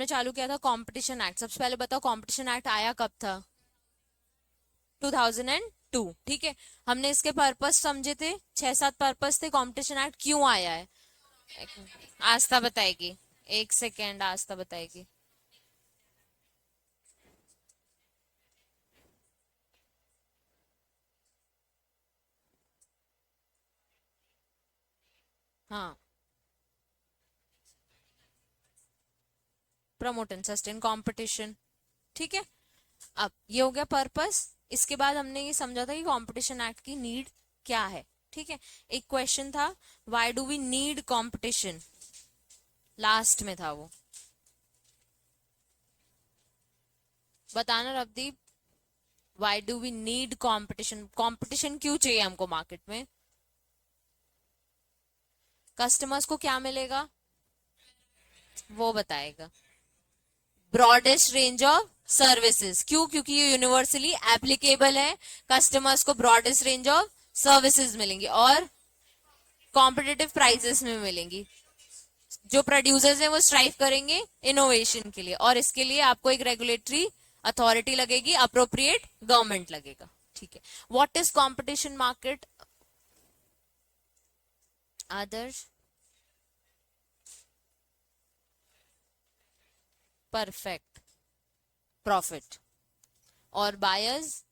चालू किया था कंपटीशन एक्ट। सबसे पहले बताओ कंपटीशन एक्ट आया कब था? 2002। ठीक है, हमने इसके पर्पस समझे थे, 6-7 पर्पस थे। कंपटीशन एक्ट क्यों आया है? आस्था बताएगी। एक सेकेंड, आस्था बताएगी। हाँ, प्रमोट एंड सस्टेन कंपटीशन। ठीक है, अब ये हो गया पर्पस। इसके बाद हमने ये समझा था कि कंपटीशन एक्ट की नीड क्या है। ठीक है, एक क्वेश्चन था, why do we need competition, last में था वो। बताना Ravdeep, why do we need competition, competition क्यों चाहिए हमको मार्केट में? कस्टमर्स को क्या मिलेगा वो बताएगा। Broadest range of services. क्यों? क्योंकि ये यूनिवर्सली एप्लीकेबल है, कस्टमर्स को ब्रॉडेस्ट रेंज ऑफ सर्विसेज मिलेंगी और कॉम्पिटिटिव प्राइसेस में मिलेंगी। जो प्रोड्यूसर्स हैं वो स्ट्राइव करेंगे इनोवेशन के लिए, और इसके लिए आपको एक रेगुलेटरी अथॉरिटी लगेगी, अप्रोप्रिएट गवर्नमेंट लगेगा। ठीक है, व्हाट इज कंपटीशन मार्केट आदर्श? परफेक्ट प्रॉफिट, और buyers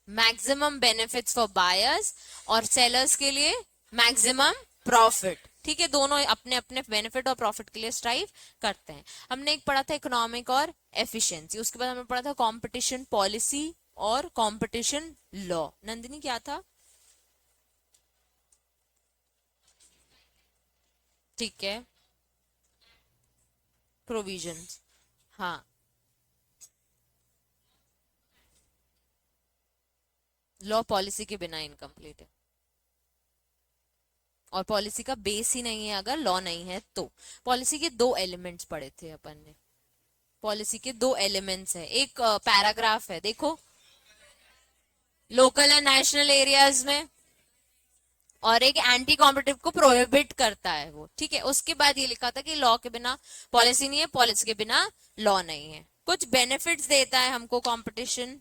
maximum benefits for buyers, और सेलर्स के लिए मैक्सिमम प्रॉफिट। ठीक है, दोनों अपने अपने बेनिफिट और प्रॉफिट के लिए स्ट्राइव करते हैं। हमने एक पढ़ा था इकोनॉमिक और एफिशिएंसी, उसके बाद हमने पढ़ा था कंपटीशन पॉलिसी और कंपटीशन लॉ। नंदिनी क्या था? ठीक है, प्रोविजंस। हाँ, लॉ पॉलिसी के बिना इनकम्प्लीट है, और पॉलिसी का बेस ही नहीं है अगर लॉ नहीं है तो। पॉलिसी के दो एलिमेंट्स पढ़े थे अपन ने। पॉलिसी के दो एलिमेंट्स है, एक पैराग्राफ है देखो, लोकल एंड नेशनल एरियाज में, और एक एंटी कॉम्पिटिटिव को प्रोहिबिट करता है वो। ठीक है, उसके बाद ये लिखा था कि लॉ के बिना पॉलिसी नहीं है, पॉलिसी के बिना लॉ नहीं है। कुछ बेनिफिट्स देता है हमको कंपटीशन।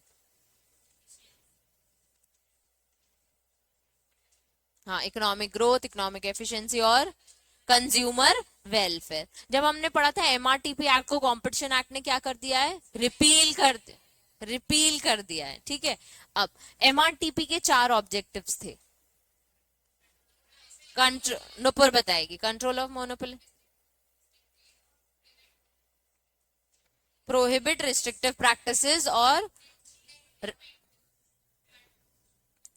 हाँ, इकोनॉमिक ग्रोथ, इकोनॉमिक एफिशिएंसी और कंज्यूमर वेलफेयर। जब हमने पढ़ा था एमआरटीपी एक्ट को, कंपटीशन एक्ट ने क्या कर दिया है? रिपील कर दिया है। ठीक है, अब एमआरटीपी के 4 ऑब्जेक्टिव्स थे। कंट्रोल, नुपुर बताएगी। Control of monopoly, prohibit restrictive practices, और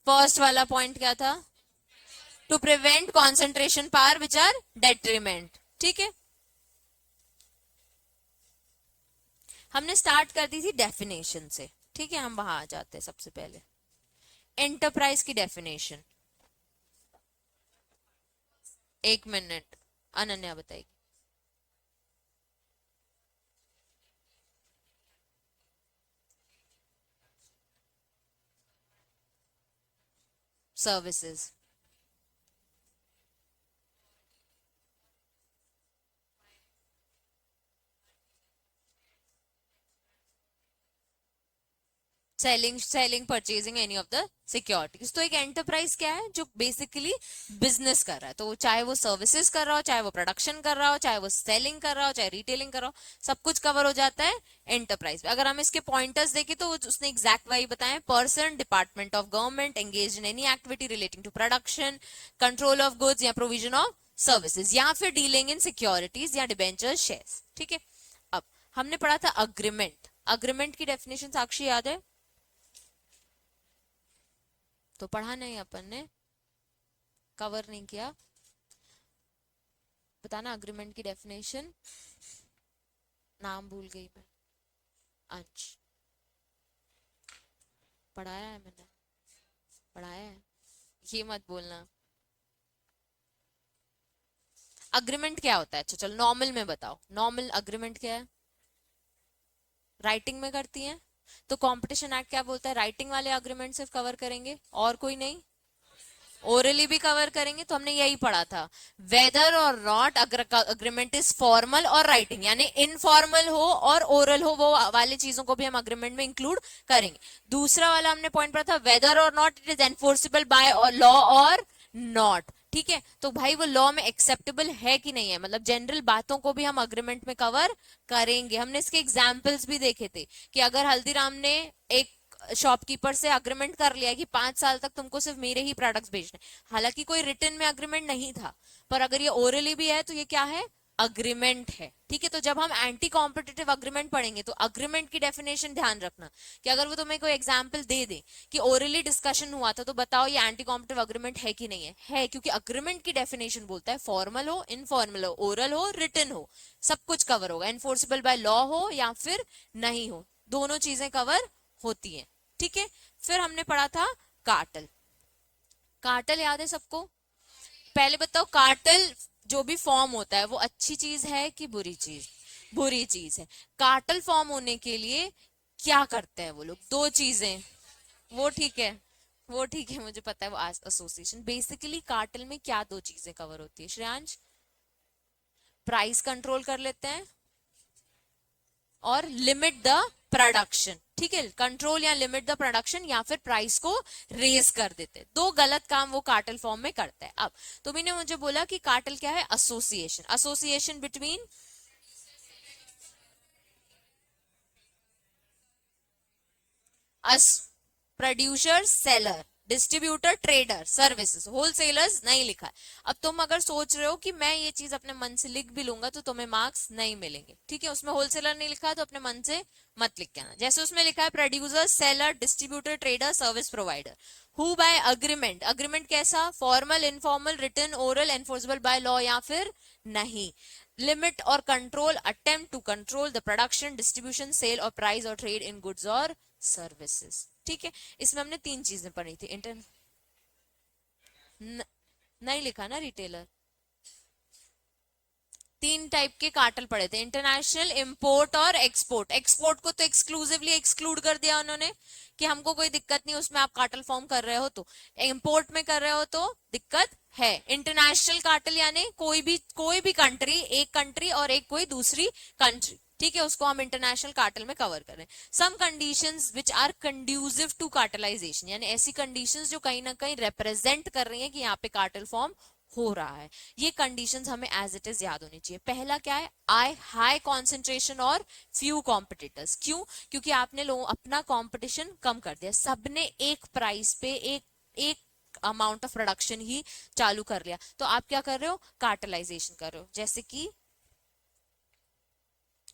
फर्स्ट वाला पॉइंट क्या था? To prevent concentration power which are detriment. ठीक है, हमने स्टार्ट कर दी थी डेफिनेशन से। ठीक है, हम वहां आ जाते हैं। सबसे पहले एंटरप्राइज की डेफिनेशन। 1 मिनट, अनन्या बताएगी। Services, selling purchasing any of the securities. तो एक एंटरप्राइज क्या है? जो बेसिकली बिजनेस कर रहा है, तो चाहे वो सर्विसेज कर रहा हो, चाहे वो प्रोडक्शन कर रहा हो, चाहे वो सेलिंग कर रहा हो, चाहे रिटेलिंग कर रहा हो, सब कुछ कवर हो जाता है एंटरप्राइज में। अगर हम इसके पॉइंटर्स देखें तो उसने एग्जैक्ट वही बताया, person, department of government engage in any activity relating to production, control of goods या प्रोविजन ऑफ सर्विसेज, या फिर डीलिंग इन सिक्योरिटीज या डिबेंचर शेयर्स। ठीक है, अब हमने पढ़ा था अग्रीमेंट। अग्रीमेंट की डेफिनेशन साक्षी याद है? तो पढ़ा नहीं, अपन ने कवर नहीं किया। बताना अग्रीमेंट की डेफिनेशन। नाम भूल गई मैं। अंश, पढ़ाया है मैंने, पढ़ाया है, ये मत बोलना। अग्रीमेंट क्या होता है? अच्छा चलो नॉर्मल में बताओ, नॉर्मल अग्रीमेंट क्या है? राइटिंग में करती हैं, तो कंपटीशन एक्ट क्या बोलता है? राइटिंग वाले अग्रीमेंट सिर्फ कवर करेंगे और कोई नहीं। ओरली भी कवर करेंगे, तो हमने यही पढ़ा था, वेदर और नॉट अग्रीमेंट इज फॉर्मल और राइटिंग, यानी इनफॉर्मल हो और ओरल हो, वो वाली चीजों को भी हम अग्रीमेंट में इंक्लूड करेंगे। दूसरा वाला हमने पॉइंट पढ़ा था, वेदर और not it is enforceable by law और नॉट। ठीक है, तो भाई वो लॉ में एक्सेप्टेबल है कि नहीं है, मतलब जनरल बातों को भी हम अग्रीमेंट में कवर करेंगे। हमने इसके एग्जाम्पल्स भी देखे थे कि अगर हल्दीराम ने एक शॉपकीपर से अग्रीमेंट कर लिया कि 5 साल तक तुमको सिर्फ मेरे ही प्रोडक्ट्स बेचने, हालांकि कोई रिटर्न में अग्रीमेंट नहीं था, पर अगर ये ओरली भी है तो ये क्या है, अग्रीमेंट है। ठीक है, तो जब हम एंटी कॉम्पिटिटिव अग्रीमेंट पढ़ेंगे तो अग्रीमेंट की डेफिनेशन ध्यान रखना कि अगर वो तुम्हें कोई एग्जांपल दे दे कि ओरली डिस्कशन हुआ था, तो बताओ ये एंटी कॉम्पिटिटिव अग्रीमेंट है कि नहीं है क्योंकि अग्रीमेंट की डेफिनेशन बोलता है फॉर्मल हो, इनफॉर्मल हो, ओरल हो, रिटन हो, सब कुछ कवर होगा, एनफोर्सेबल बाय लॉ हो या फिर नहीं हो, दोनों चीजें कवर होती है। ठीक है, फिर हमने पढ़ा था कार्टेल। कार्टेल याद है सबको? पहले बताओ, कार्टेल जो भी फॉर्म होता है वो अच्छी चीज है कि बुरी चीज? बुरी चीज है। कार्टेल फॉर्म होने के लिए क्या करते हैं वो लोग? दो चीजें। वो ठीक है, वो ठीक है, मुझे पता है, वो एसोसिएशन। बेसिकली कार्टेल में क्या दो चीजें कवर होती है श्रेयांश? प्राइस कंट्रोल कर लेते हैं और लिमिट द प्रोडक्शन। ठीक है, कंट्रोल या लिमिट द प्रोडक्शन या फिर प्राइस को रेज कर देते हैं। दो गलत काम वो कार्टेल फॉर्म में करता है। अब तुमने मुझे बोला कि कार्टेल क्या है? Association, association between us, producer, seller, distributor, trader, services, wholesalers नहीं लिखा है। अब तुम अगर सोच रहे हो कि मैं ये चीज अपने मन से लिख भी लूंगा तो तुम्हें मार्क्स नहीं मिलेंगे। ठीक है, उसमें होलसेलर नहीं लिखा है तो अपने मन से मत लिख के आना। जैसे उसमें लिखा है producer, seller, distributor, trader, service provider, who by agreement. Agreement कैसा? Formal, informal, written, oral, enforceable by law या फिर नहीं। लिमिट और control, attempt to control the production, distribution, sale और प्राइस और ट्रेड इन गुड्स और सर्विसेज। ठीक है, इसमें हमने तीन चीजें पढ़ी थी। नहीं लिखा ना रिटेलर? तीन टाइप के कार्टेल पढ़े थे, इंटरनेशनल, इंपोर्ट और एक्सपोर्ट। एक्सपोर्ट को तो एक्सक्लूसिवली एक्सक्लूड कर दिया उन्होंने कि हमको कोई दिक्कत नहीं, उसमें आप कार्टेल फॉर्म कर रहे हो तो। इंपोर्ट में कर रहे हो तो दिक्कत है। इंटरनेशनल कार्टेल यानी कोई भी कंट्री, एक कंट्री और एक कोई दूसरी कंट्री, ठीक है, उसको हम इंटरनेशनल कार्टेल में कवर कर रहे हैं। Some conditions which are conducive to cartelisation, यानी ऐसी कंडीशंस जो कहीं ना कहीं रिप्रेजेंट कर रही हैं कि यहाँ पे कार्टेल फॉर्म हो रहा है। ये कंडीशंस हमें एज इट इज याद होनी चाहिए। पहला क्या है? आई हाई कॉन्सेंट्रेशन और फ्यू कॉम्पिटिटर्स। क्यों? क्योंकि आपने लोगों अपना कंपटीशन कम कर दिया, सबने एक प्राइस पे एक एक अमाउंट ऑफ प्रोडक्शन ही चालू कर लिया, तो आप क्या कर रहे हो? कार्टेलाइजेशन कर रहे हो। जैसे कि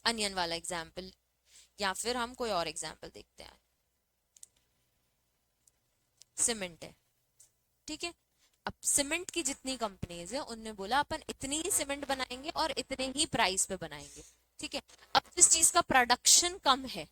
अनियन वाला एग्जाम्पल, या फिर हम कोई और एग्जाम्पल देखते हैं। सीमेंट है, ठीक है, अब सीमेंट की जितनी कंपनीज है उनने बोला अपन इतनी ही सीमेंट बनाएंगे और इतने ही प्राइस पे बनाएंगे। ठीक है, अब जिस चीज का प्रोडक्शन कम है,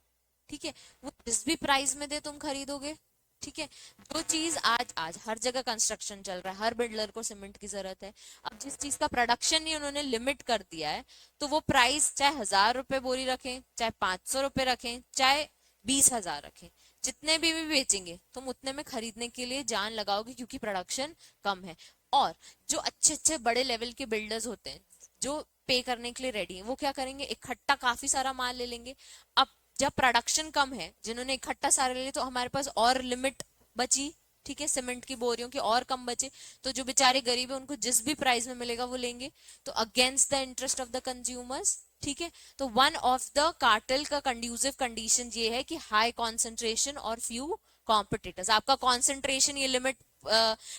ठीक है, वो जिस भी प्राइस में दे तुम खरीदोगे। ठीक है, जो चीज आज आज हर जगह कंस्ट्रक्शन चल रहा है, हर बिल्डर को सीमेंट की जरूरत है। अब जिस चीज का प्रोडक्शन ही उन्होंने लिमिट कर दिया है, तो वो प्राइस चाहे 1,000 रुपए बोरी रखें, चाहे 500 रुपए रखें, चाहे 20,000 रखें, जितने भी बेचेंगे तुम उतने में खरीदने के लिए जान लगाओगे क्योंकि प्रोडक्शन कम है। और जो अच्छे अच्छे बड़े लेवल के बिल्डर्स होते हैं जो पे करने के लिए रेडी है, वो क्या करेंगे? इकट्ठा काफी सारा माल ले लेंगे। अब जब प्रोडक्शन कम है, जिन्होंने इकट्ठा सारे ले लिए, तो हमारे पास और लिमिट बची। ठीक है, सीमेंट की बोरियों की और कम बचे, तो जो बेचारे गरीब है उनको जिस भी प्राइस में मिलेगा वो लेंगे, तो against the interest of the consumers. ठीक है, तो वन ऑफ द कार्टेल का कंड्यूसिव कंडीशन ये है कि हाई कॉन्सेंट्रेशन और फ्यू कॉम्पिटिटर्स। आपका कॉन्सेंट्रेशन ये लिमिट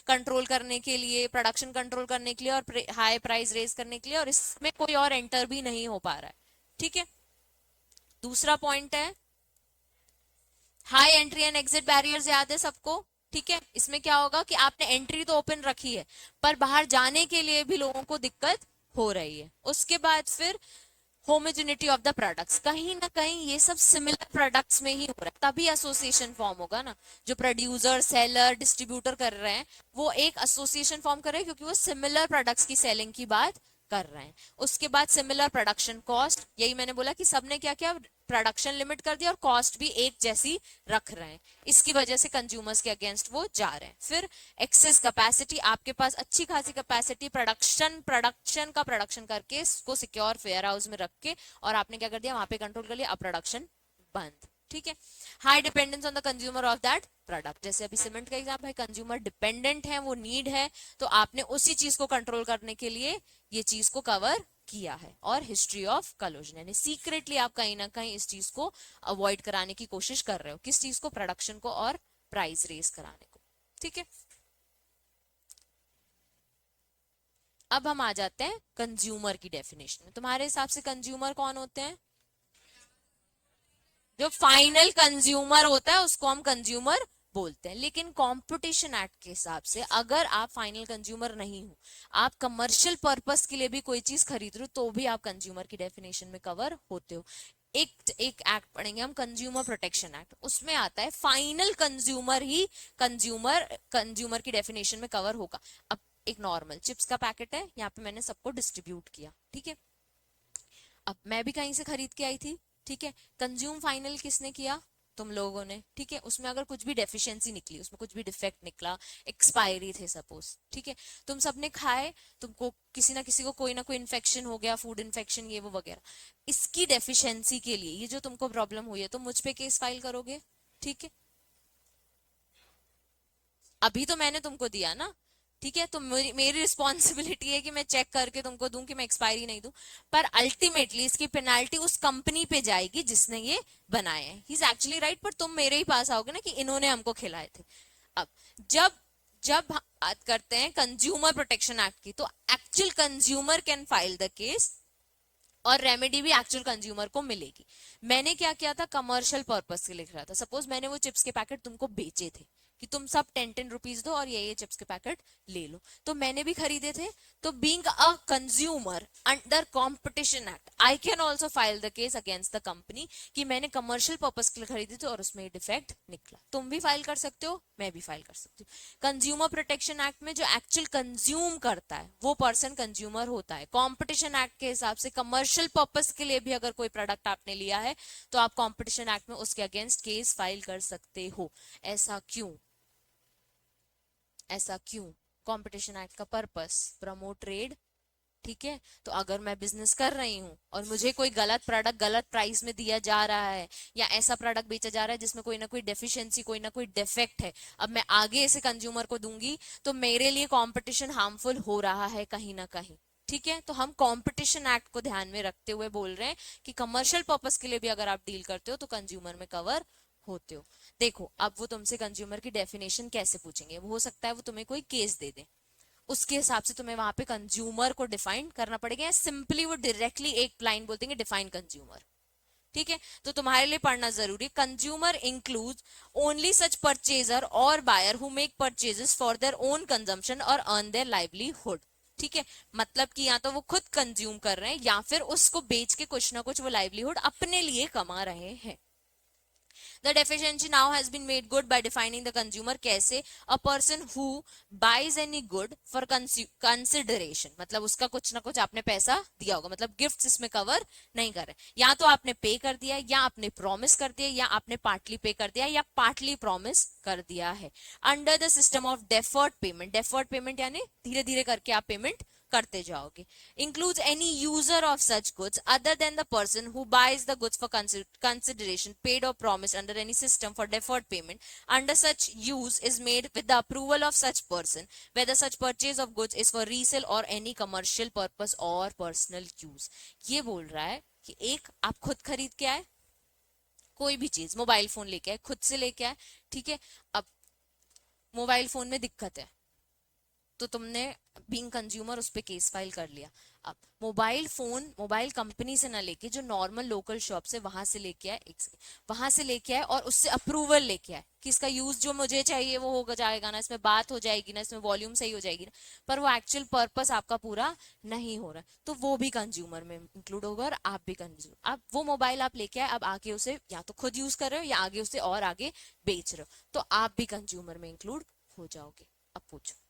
कंट्रोल करने के लिए, प्रोडक्शन कंट्रोल करने के लिए और हाई प्राइस रेज करने के लिए, और इसमें कोई और एंटर भी नहीं हो पा रहा है। ठीक है, दूसरा पॉइंट है high entry and exit barriers. याद है सबको? ठीक है, इसमें क्या होगा कि आपने एंट्री तो ओपन रखी है पर बाहर जाने के लिए भी लोगों को दिक्कत हो रही है। उसके बाद फिर होमोजेनिटी ऑफ द प्रोडक्ट्स, कहीं ना कहीं ये सब सिमिलर प्रोडक्ट्स में ही हो रहा है, तभी एसोसिएशन फॉर्म होगा ना। जो प्रोड्यूसर, सेलर, डिस्ट्रीब्यूटर कर रहे हैं वो एक एसोसिएशन फॉर्म कर रहे हैं क्योंकि वो सिमिलर प्रोडक्ट्स की सेलिंग की बात कर रहे हैं। उसके बाद सिमिलर प्रोडक्शन कॉस्ट, यही मैंने बोला कि सबने क्या किया, प्रोडक्शन लिमिट कर दिया और कॉस्ट भी एक जैसी रख रहे हैं, इसकी वजह से कंज्यूमर्स के अगेंस्ट वो जा रहे हैं। फिर एक्सेस कैपेसिटी, आपके पास अच्छी खासी कैपेसिटी, प्रोडक्शन का प्रोडक्शन करके इसको सिक्योर फेयर हाउस में रख के, और आपने क्या कर दिया, वहां पे कंट्रोल कर लिया, अब प्रोडक्शन बंद। ठीक है। High dependence on the consumer of that product, जैसे अभी सीमेंट का एग्जाम्पल है, कंज्यूमर डिपेंडेंट है, वो नीड है, तो आपने उसी चीज को कंट्रोल करने के लिए ये चीज को कवर किया है। और हिस्ट्री ऑफ कलोजन, यानी सीक्रेटली आप कहीं ना कहीं इस चीज को अवॉइड कराने की कोशिश कर रहे हो, किस चीज को, प्रोडक्शन को और प्राइस रेस कराने को। ठीक है। अब हम आ जाते हैं कंज्यूमर की डेफिनेशन में। तुम्हारे हिसाब से कंज्यूमर कौन होते हैं? जो फाइनल कंज्यूमर होता है उसको हम कंज्यूमर बोलते हैं। लेकिन कंपटीशन एक्ट के हिसाब से अगर आप फाइनल कंज्यूमर नहीं हो, आप कमर्शियल पर्पस के लिए भी कोई चीज खरीद रहे हो, तो भी आप कंज्यूमर की डेफिनेशन में कवर होते हो। एक एक एक्ट पढ़ेंगे हम, कंज्यूमर प्रोटेक्शन एक्ट, उसमें आता है फाइनल कंज्यूमर ही कंज्यूमर की डेफिनेशन में कवर होगा। अब एक नॉर्मल चिप्स का पैकेट है, यहाँ पे मैंने सबको डिस्ट्रीब्यूट किया, ठीक है। अब मैं भी कहीं से खरीद के आई थी, ठीक है, कंज्यूम फाइनल किसने किया? तुम लोगों ने, ठीक है। उसमें अगर कुछ भी डेफिशिएंसी निकली, उसमें कुछ भी डिफेक्ट निकला, एक्सपायरी थे सपोज, ठीक है, तुम सबने खाए, तुमको किसी ना किसी को कोई ना कोई इन्फेक्शन हो गया, फूड इन्फेक्शन ये वो वगैरह, इसकी डेफिशिएंसी के लिए ये जो तुमको प्रॉब्लम हुई है, तो मुझ पे केस फाइल करोगे, ठीक है। अभी तो मैंने तुमको दिया ना, ठीक है, तो मेरी रिस्पॉन्सिबिलिटी है कि मैं चेक करके तुमको दूं कि मैं एक्सपायरी नहीं दूं, पर अल्टीमेटली इसकी पेनाल्टी उस कंपनी पे जाएगी जिसने ये बनाए हैं। ही इज एक्चुअली राइट, पर तुम मेरे ही पास आओगे ना कि इन्होंने हमको खिलाए थे। अब जब जब बात करते हैं कंज्यूमर प्रोटेक्शन एक्ट की, तो actual consumer can file the case और रेमेडी भी एक्चुअल कंज्यूमर को मिलेगी। मैंने क्या किया था, कमर्शियल पर्पस के लिए लिख रहा था। सपोज मैंने वो चिप्स के पैकेट तुमको बेचे थे कि तुम सब 10-10 रुपीज दो और ये चिप्स के पैकेट ले लो, तो मैंने भी खरीदे थे। तो being a consumer under competition act, I can also file the case against the company कि मैंने कमर्शियल पर्पस के लिए खरीदी थी और उसमें डिफेक्ट निकला। तुम भी फाइल कर सकते हो, मैं भी फाइल कर सकती हूँ। कंज्यूमर प्रोटेक्शन एक्ट में जो एक्चुअल कंज्यूम करता है वो पर्सन कंज्यूमर होता है। कॉम्पिटिशन एक्ट के हिसाब से कमर्शियल पर्पस के लिए भी अगर कोई प्रोडक्ट आपने लिया है, तो आप कॉम्पिटिशन एक्ट में उसके अगेंस्ट केस फाइल कर सकते हो। ऐसा क्यों? ऐसा क्यों? कंपटीशन एक्ट का पर्पस प्रमोट ट्रेड, ठीक है। तो अगर मैं बिजनेस कर रही हूँ और मुझे कोई गलत प्रोडक्ट गलत प्राइस में दिया जा रहा है, या ऐसा प्रोडक्ट बेचा जा रहा है जिसमें कोई ना कोई डेफिशिएंसी, कोई ना कोई डिफेक्ट है, अब मैं आगे ऐसे कंज्यूमर को दूंगी, तो मेरे लिए कंपटीशन हार्मफुल हो रहा है कहीं ना कहीं, ठीक है। तो हम कंपटीशन एक्ट को ध्यान में रखते हुए बोल रहे हैं कि कमर्शियल पर्पस के लिए भी अगर आप डील करते हो तो कंज्यूमर में कवर होते हो। देखो, अब वो तुमसे कंज्यूमर की डेफिनेशन कैसे पूछेंगे, वो हो सकता है वो तुम्हें कोई केस दे दे, उसके हिसाब से तुम्हें वहां पे कंज्यूमर को डिफाइन करना पड़ेगा, या सिंपली वो डायरेक्टली एक लाइन बोल देंगे डिफाइन कंज्यूमर, ठीक है। तो तुम्हारे लिए पढ़ना जरूरी, consumer include only such purchaser और buyer who make purchases for their own consumption और अर्न देयर लाइवलीहुड, ठीक है। मतलब कि या तो वो खुद कंज्यूम कर रहे हैं या फिर उसको बेच के कुछ ना कुछ वो लाइवलीहुड अपने लिए कमा रहे हैं। The deficiency now has been made good by defining the consumer कैसे, a person who buys any good for consideration, मतलब उसका कुछ ना कुछ आपने पैसा दिया होगा, मतलब गिफ्ट इसमें कवर नहीं कर रहे, या तो आपने पे कर दिया, या आपने प्रॉमिस कर दिया, या आपने पार्टली पे कर दिया, या पार्टली प्रॉमिस कर दिया है। Under the system of deferred payment यानी धीरे धीरे करके आप पेमेंट करते जाओगे। Includes any user of such goods other than the person who buys the goods for consideration paid or promised under any system for deferred payment under such use is made with the approval of such person whether such purchase of goods is for resale or any commercial purpose or personal use। ये बोल रहा है कि एक आप खुद खरीद के आए, कोई भी चीज, मोबाइल फोन लेके आए, खुद से लेके आए, ठीक है। अब मोबाइल फोन में दिक्कत है, तो तुमने बीइंग कंज्यूमर उस पर केस फाइल कर लिया। अब मोबाइल फोन मोबाइल कंपनी से ना लेके जो नॉर्मल लोकल शॉप से वहां से लेके आए, वहां से लेके आए और उससे अप्रूवल लेके आए कि इसका यूज जो मुझे चाहिए वो हो जाएगा ना, इसमें बात हो जाएगी ना, इसमें वॉल्यूम सही हो जाएगी ना, पर वो एक्चुअल पर्पस आपका पूरा नहीं हो रहा, तो वो भी कंज्यूमर में इंक्लूड होगा और आप भी कंज्यूमर। अब वो मोबाइल आप लेके आए, अब आगे उसे या तो खुद यूज कर रहे हो या आगे उसे और आगे बेच रहे हो, तो आप भी कंज्यूमर में इंक्लूड हो जाओगे। अब पूछो।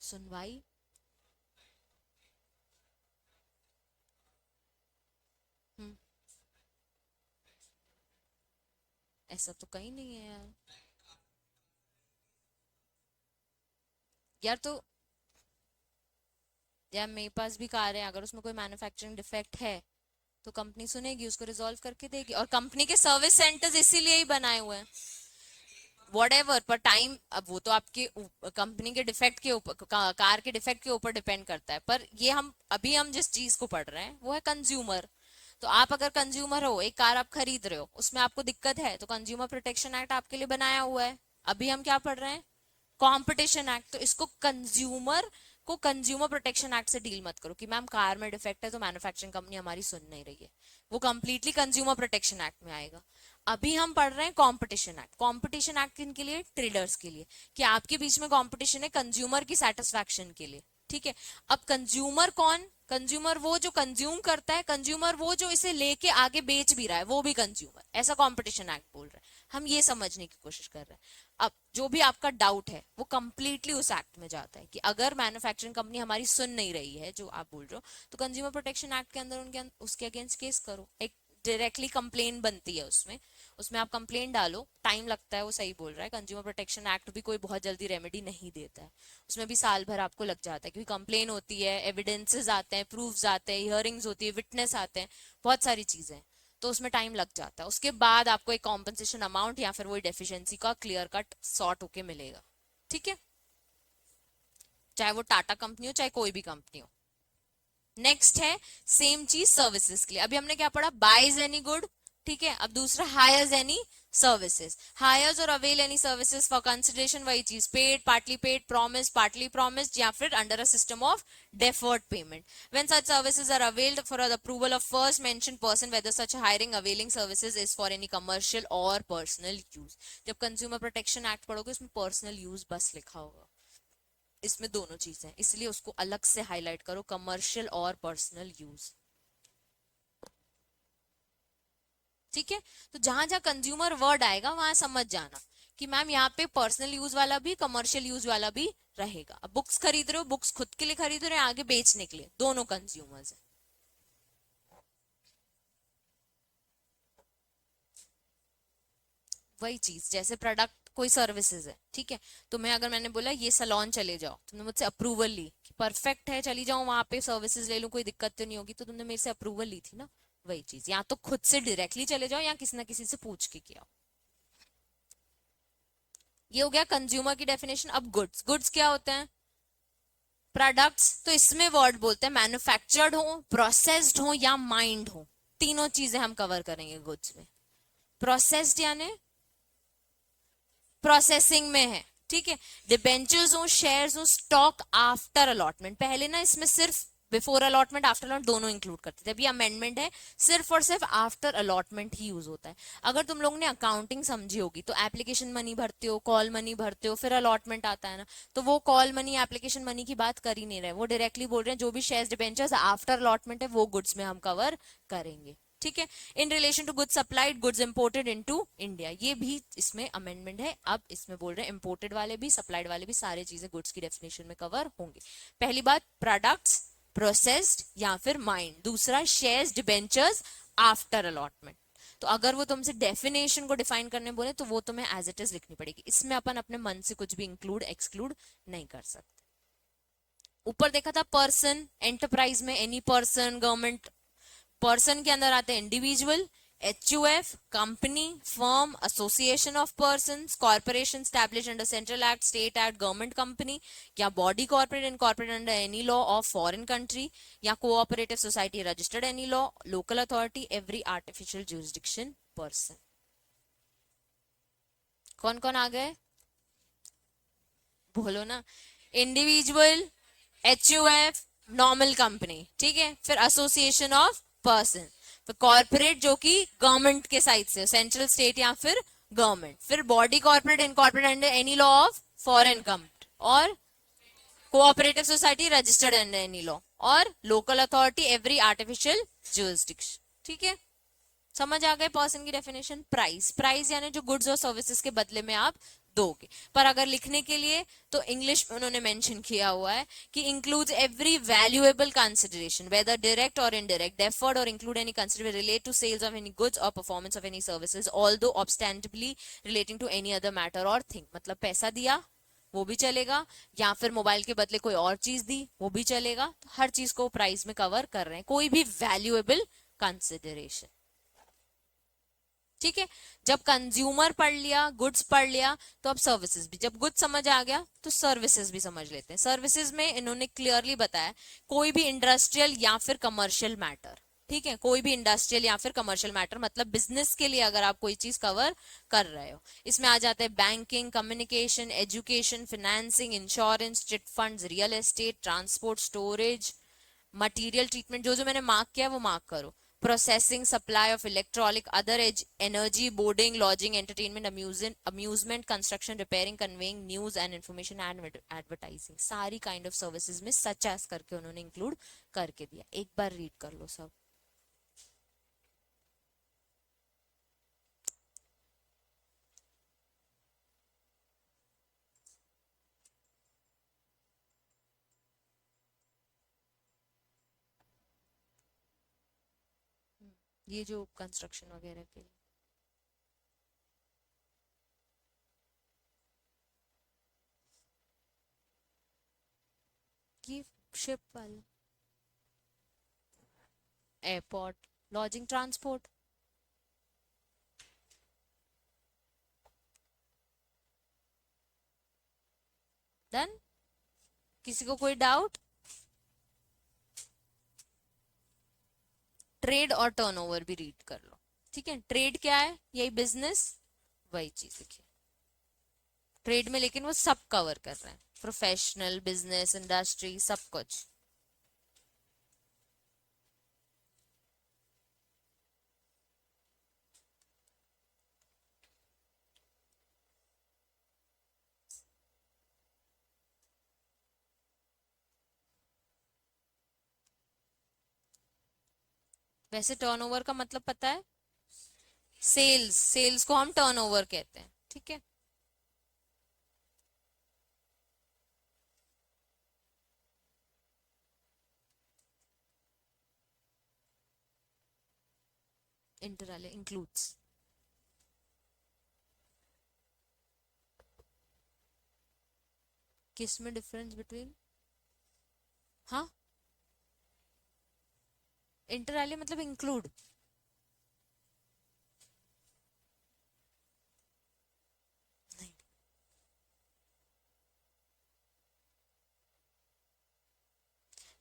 सुनवाई। हम्म, ऐसा तो कहीं नहीं है यार। यार तो यार मेरे पास भी कार है, अगर उसमें कोई मैन्युफैक्चरिंग डिफेक्ट है तो कंपनी सुनेगी, उसको रिजॉल्व करके देगी। और कंपनी के सर्विस सेंटर्स इसीलिए ही बनाए हुए हैं। वॉट पर टाइम, अब वो तो आपके कंपनी के डिफेक्ट के ऊपर, कार के डिफेक्ट के ऊपर डिपेंड करता है। पर ये हम अभी हम जिस चीज को पढ़ रहे हैं वो है कंज्यूमर। तो आप अगर कंज्यूमर हो, एक कार आप खरीद रहे हो, उसमें आपको दिक्कत है, तो कंज्यूमर प्रोटेक्शन एक्ट आपके लिए बनाया हुआ है। अभी हम क्या पढ़ रहे हैं, कंपटीशन एक्ट। तो इसको कंज्यूमर को कंज्यूमर प्रोटेक्शन एक्ट से डील मत करो कि मैम कार में डिफेक्ट है तो मैन्युफैक्चरिंग कंपनी हमारी सुन नहीं रही है। वो कंप्लीटली कंज्यूमर प्रोटेक्शन एक्ट में आएगा। अभी हम पढ़ रहे हैं कंपटीशन एक्ट। कंपटीशन एक्ट किनके लिए, ट्रेडर्स के लिए, कि आपके बीच में कंपटीशन है कंज्यूमर की सेटिस्फैक्शन के लिए। ठीक है। अब कंज्यूमर कौन, कंज्यूमर वो जो कंज्यूम करता है, कंज्यूमर वो जो इसे लेके आगे बेच भी रहा है, वो भी कंज्यूमर। ऐसा कंपटीशन एक्ट बोल रहा है। हम ये समझने की कोशिश कर रहे हैं। अब जो भी आपका डाउट है वो कंप्लीटली उस एक्ट में जाता है कि अगर मैन्युफैक्चरिंग कंपनी हमारी सुन नहीं रही है, जो आप बोल रहे हो, तो कंज्यूमर प्रोटेक्शन एक्ट के अंदर उनके उसके अगेंस्ट केस करो। एक डायरेक्टली कंप्लेन बनती है उसमें। उसमें आप कंप्लेन डालो, टाइम लगता है, वो सही बोल रहा है। कंज्यूमर प्रोटेक्शन एक्ट भी कोई बहुत जल्दी रेमेडी नहीं देता है, उसमें भी साल भर आपको लग जाता है, क्योंकि कंप्लेन होती है, एविडेंसेस आते हैं, प्रूफ्स आते हैं, हियरिंग्स होती है, विटनेस आते हैं, बहुत सारी चीजें। तो उसमें टाइम लग जाता है। उसके बाद आपको एक कॉम्पनसेशन अमाउंट या फिर वही डेफिशिएंसी का क्लियर कट सॉर्ट होके मिलेगा। ठीक है, चाहे वो टाटा कंपनी हो चाहे कोई भी कंपनी हो। नेक्स्ट है सेम चीज सर्विसेज के लिए। अभी हमने क्या पढ़ा, बाइज एनी गुड। ठीक है, अब दूसरा हायर्स एनी सर्विसेज। हायर्स और avail any services for consideration, वही चीज, पेड, पार्टली प्रॉमिस्ड या फिर under a system of deferred payment when such services are availed for the approval of first mentioned person whether such hiring availing services is for any commercial or personal use। जब consumer protection act पढ़ोगे उसमें personal use बस लिखा होगा, इसमें दोनों चीजें, इसलिए उसको अलग से हाईलाइट करो, कमर्शियल और पर्सनल यूज। ठीक है, तो जहां जहां कंज्यूमर वर्ड आएगा वहां समझ जाना कि मैम यहाँ पे पर्सनल यूज वाला भी कमर्शियल यूज वाला भी रहेगा। अब बुक्स खरीद रहे हो, बुक्स खुद के लिए खरीद रहे हो, आगे बेचने के लिए, दोनों कंज्यूमर्स है। वही चीज जैसे प्रोडक्ट कोई सर्विसेज है, ठीक है, तो मैं अगर मैंने बोला ये सलोन चले जाओ, तुमने मुझसे अप्रूवल ली कि परफेक्ट है, चली जाओ वहां पे सर्विसेज ले लो, कोई दिक्कत तो नहीं होगी, तो तुमने मेरे से अप्रूवल ली थी ना। वही चीज, या तो खुद से डायरेक्टली चले जाओ या किसी ना किसी से पूछ के किया। ये हो गया कंज्यूमर की डेफिनेशन। अब गुड्स, गुड्स क्या होते हैं, प्रोडक्ट्स। तो इसमें वर्ड बोलते हैं मैन्युफैक्चर्ड हो, प्रोसेस्ड हो या माइंड हो, तीनों चीजें हम कवर करेंगे गुड्स में। प्रोसेस्ड यानी प्रोसेसिंग में है, ठीक है। डिबेंचर्स हो, शेयर्स हो, स्टॉक आफ्टर अलॉटमेंट। पहले ना इसमें सिर्फ बिफोर अलॉटमेंट आफ्टर अलॉटमेंट दोनों इंक्लूड करते थे, अभी अमेंडमेंट है, सिर्फ और सिर्फ आफ्टर अलॉटमेंट ही यूज होता है। अगर तुम लोगों ने अकाउंटिंग समझी होगी तो एप्लीकेशन मनी भरते हो, कॉल मनी भरते हो, फिर अलॉटमेंट आता है ना, तो वो कॉल मनी एप्लीकेशन मनी की बात कर ही नहीं रहे, वो डायरेक्टली बोल रहे हैं जो भी शेयर्स डिबेंचर्स आफ्टर अलॉटमेंट है वो गुड्स में हम कवर करेंगे। ठीक है, in relation to goods supplied, goods imported into India, ये भी इसमें अमेंडमेंट है। अब इसमें बोल रहे हैं इंपोर्टेड वाले भी सप्लाइड वाले भी सारे चीजें गुड्स की डेफिनेशन में कवर होंगे। पहली बात प्रोडक्ट्स, प्रोसेस्ड या फिर माइंड। दूसरा शेयर्स डिबेंचर्स आफ्टर अलॉटमेंट। तो अगर वो तुमसे डेफिनेशन को डिफाइन करने बोले तो वो तुम्हें एज इट इज लिखनी पड़ेगी, इसमें अपन अपने मन से कुछ भी इंक्लूड एक्सक्लूड नहीं कर सकते। ऊपर देखा था पर्सन, एंटरप्राइज में एनी पर्सन, गवर्नमेंट, पर्सन के अंदर आते हैं individual, HUF, company, firm, association of person, corporation establish under central act, state act, government company, या body corporate incorporate under any law of foreign country, या cooperative society registered any law, local authority, every artificial jurisdiction person. कौन कौन आ गए, बोलो ना। Individual, HUF, normal company, ठीक है, फिर एसोसिएशन ऑफ पर्सन, फिर कॉर्पोरेट जो कि गवर्नमेंट के साइड से, सेंट्रल, स्टेट या फिर गवर्नमेंट, फिर body corporate incorporate under any law of foreign country, और cooperative society registered under any law, और local authority every artificial jurisdiction. ठीक है, समझ आ गए पर्सन की डेफिनेशन। प्राइस, प्राइस यानी जो गुड्स और सर्विसेज के बदले में आप दोगे। पर अगर लिखने के लिए तो इंग्लिश में उन्होंने मेंशन किया हुआ है कि includes every valuable consideration whether direct और इनडायरेक्ट डेफर्ड और include any consideration relate to sales of any goods और performance of any services although substantively relating to any other matter और थिंग। मतलब पैसा दिया वो भी चलेगा, या फिर मोबाइल के बदले कोई और चीज दी वो भी चलेगा, तो हर चीज को प्राइस में कवर कर रहे हैं, कोई भी वैल्यूएबल कंसिडरेशन। ठीक है, जब कंज्यूमर पढ़ लिया, गुड्स पढ़ लिया, तो अब सर्विसेज भी, जब गुड्स समझ आ गया तो सर्विसेज भी समझ लेते हैं। सर्विसेज में इन्होंने क्लियरली बताया कोई भी इंडस्ट्रियल या फिर कमर्शियल मैटर। ठीक है, कोई भी इंडस्ट्रियल या फिर कमर्शियल मैटर मतलब बिजनेस के लिए अगर आप कोई चीज कवर कर रहे हो, इसमें आ जाते हैं banking, communication, education, financing, insurance, chit funds, real estate, transport, storage, material treatment. जो जो मैंने मार्क किया वो मार्क करो। Processing, supply of electronic, other energy, boarding, lodging, entertainment, amusement, construction, repairing, conveying news and information and advertising, सारी kind of services में such as करके उन्होंने इंक्लूड करके दिया। एक बार रीड कर लो सब। ये जो कंस्ट्रक्शन वगैरह के लिए, ये शिप वाले, एयरपोर्ट, लॉजिंग, ट्रांसपोर्ट। डन। किसी को कोई डाउट? ट्रेड और टर्नओवर भी रीड कर लो। ठीक है, ट्रेड क्या है? यही बिजनेस, वही चीज देखिए ट्रेड में, लेकिन वो सब कवर कर रहे हैं, प्रोफेशनल, बिजनेस, इंडस्ट्री, सब कुछ। वैसे टर्नओवर का मतलब पता है? सेल्स, सेल्स को हम टर्नओवर कहते हैं। ठीक है, इंटर वाले इंक्लूड्स। किस में डिफरेंस बिटवीन? हाँ, इंटर वाले मतलब इंक्लूड।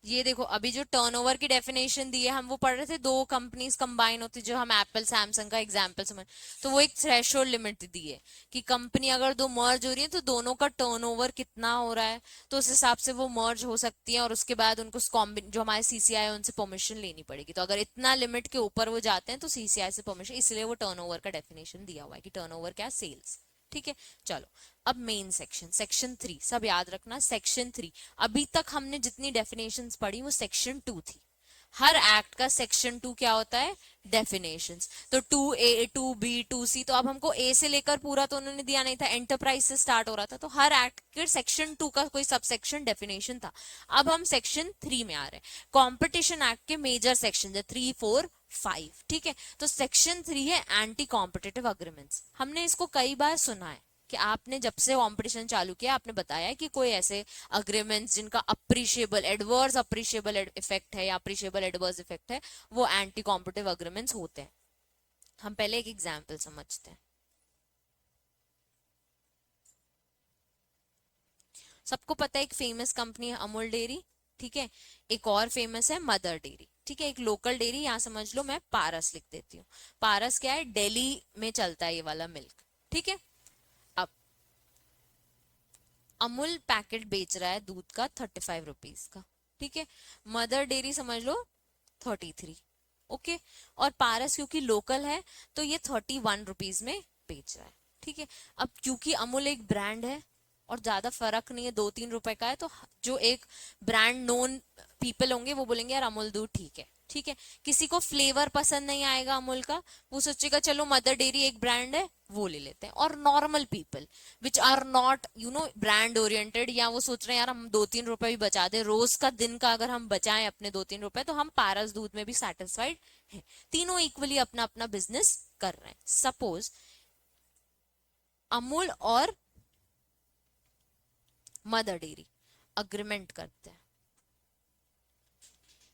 ये देखो, अभी जो टर्नओवर की डेफिनेशन दी है, हम वो पढ़ रहे थे, दो कंपनीज कंबाइन होती, जो हम एप्पल सैमसंग का एग्जांपल समझ, तो वो एक थ्रेशोल्ड लिमिट दी है कि कंपनी अगर दो मर्ज हो रही है तो दोनों का टर्नओवर कितना हो रहा है, तो उस हिसाब से वो मर्ज हो सकती है, और उसके बाद उनको जो हमारे सीसीआई है उनसे परमिशन लेनी पड़ेगी। तो अगर इतना लिमिट के ऊपर वो जाते हैं तो सीसीआई से परमिशन, इसलिए वो टर्नओवर का डेफिनेशन दिया हुआ है कि टर्नओवर क्या, सेल्स। ठीक है, चलो अब मेन सेक्शन, सेक्शन 3, सब याद रखना, सेक्शन 3। अभी तक हमने जितनी डेफिनेशंस पढ़ी वो सेक्शन 2 थी। हर एक्ट का सेक्शन 2 क्या होता है? डेफिनेशंस। तो 2A, 2B, 2C, तो अब हमको ए से लेकर पूरा तो उन्होंने दिया नहीं था, एंटरप्राइज से स्टार्ट हो रहा था, तो हर एक्ट के सेक्शन 2 का कोई सब सेक्शन डेफिनेशन था। अब हम सेक्शन 3 में आ रहे हैं, कॉम्पिटिशन एक्ट के मेजर सेक्शन 3, 4, 5। ठीक है, तो सेक्शन 3 है एंटी कॉम्पिटिटिव अग्रीमेंट्स। हमने इसको कई बार सुना है कि आपने जब से कंपटीशन चालू किया आपने बताया है कि कोई ऐसे अग्रीमेंट्स जिनका अप्रिशिएबल एडवर्स अप्रिशिएबल इफेक्ट है या अप्रिशिएबल एडवर्स इफेक्ट है, वो एंटी कॉम्पिटिटिव अग्रीमेंट्स होते हैं। हम पहले एक एग्जांपल समझते हैं। सबको पता है एक फेमस कंपनी है अमूल डेयरी। ठीक है, एक और फेमस है मदर डेयरी। ठीक है, एक लोकल डेयरी, यहां समझ लो मैं पारस लिख देती हूँ। पारस क्या है? दिल्ली में चलता है ये वाला मिल्क। ठीक है, अब अमूल पैकेट बेच रहा है दूध का 35 रुपीज का। ठीक है, मदर डेयरी समझ लो 33। ओके, और पारस क्योंकि लोकल है तो ये 31 रुपीज में बेच रहा है। ठीक है, अब क्योंकि अमूल एक ब्रांड है और ज्यादा फर्क नहीं है, 2-3 रुपए का है, तो जो एक ब्रांड नोन पीपल होंगे वो बोलेंगे यार अमूल दूध ठीक है, ठीक है। किसी को फ्लेवर पसंद नहीं आएगा अमूल का, वो सोचेगा चलो मदर डेयरी एक ब्रांड है वो ले लेते हैं। और normal people which are not brand oriented, या वो सोच रहे हैं यार हम 2-3 रुपए भी बचा दे, रोज का दिन का अगर हम बचाएं अपने 2-3 रुपए, तो हम पारस दूध में भी सेटिस्फाइड है। तीनों इक्वली अपना अपना बिजनेस कर रहे हैं। सपोज अमूल और मदर डेयरी अग्रीमेंट करते हैं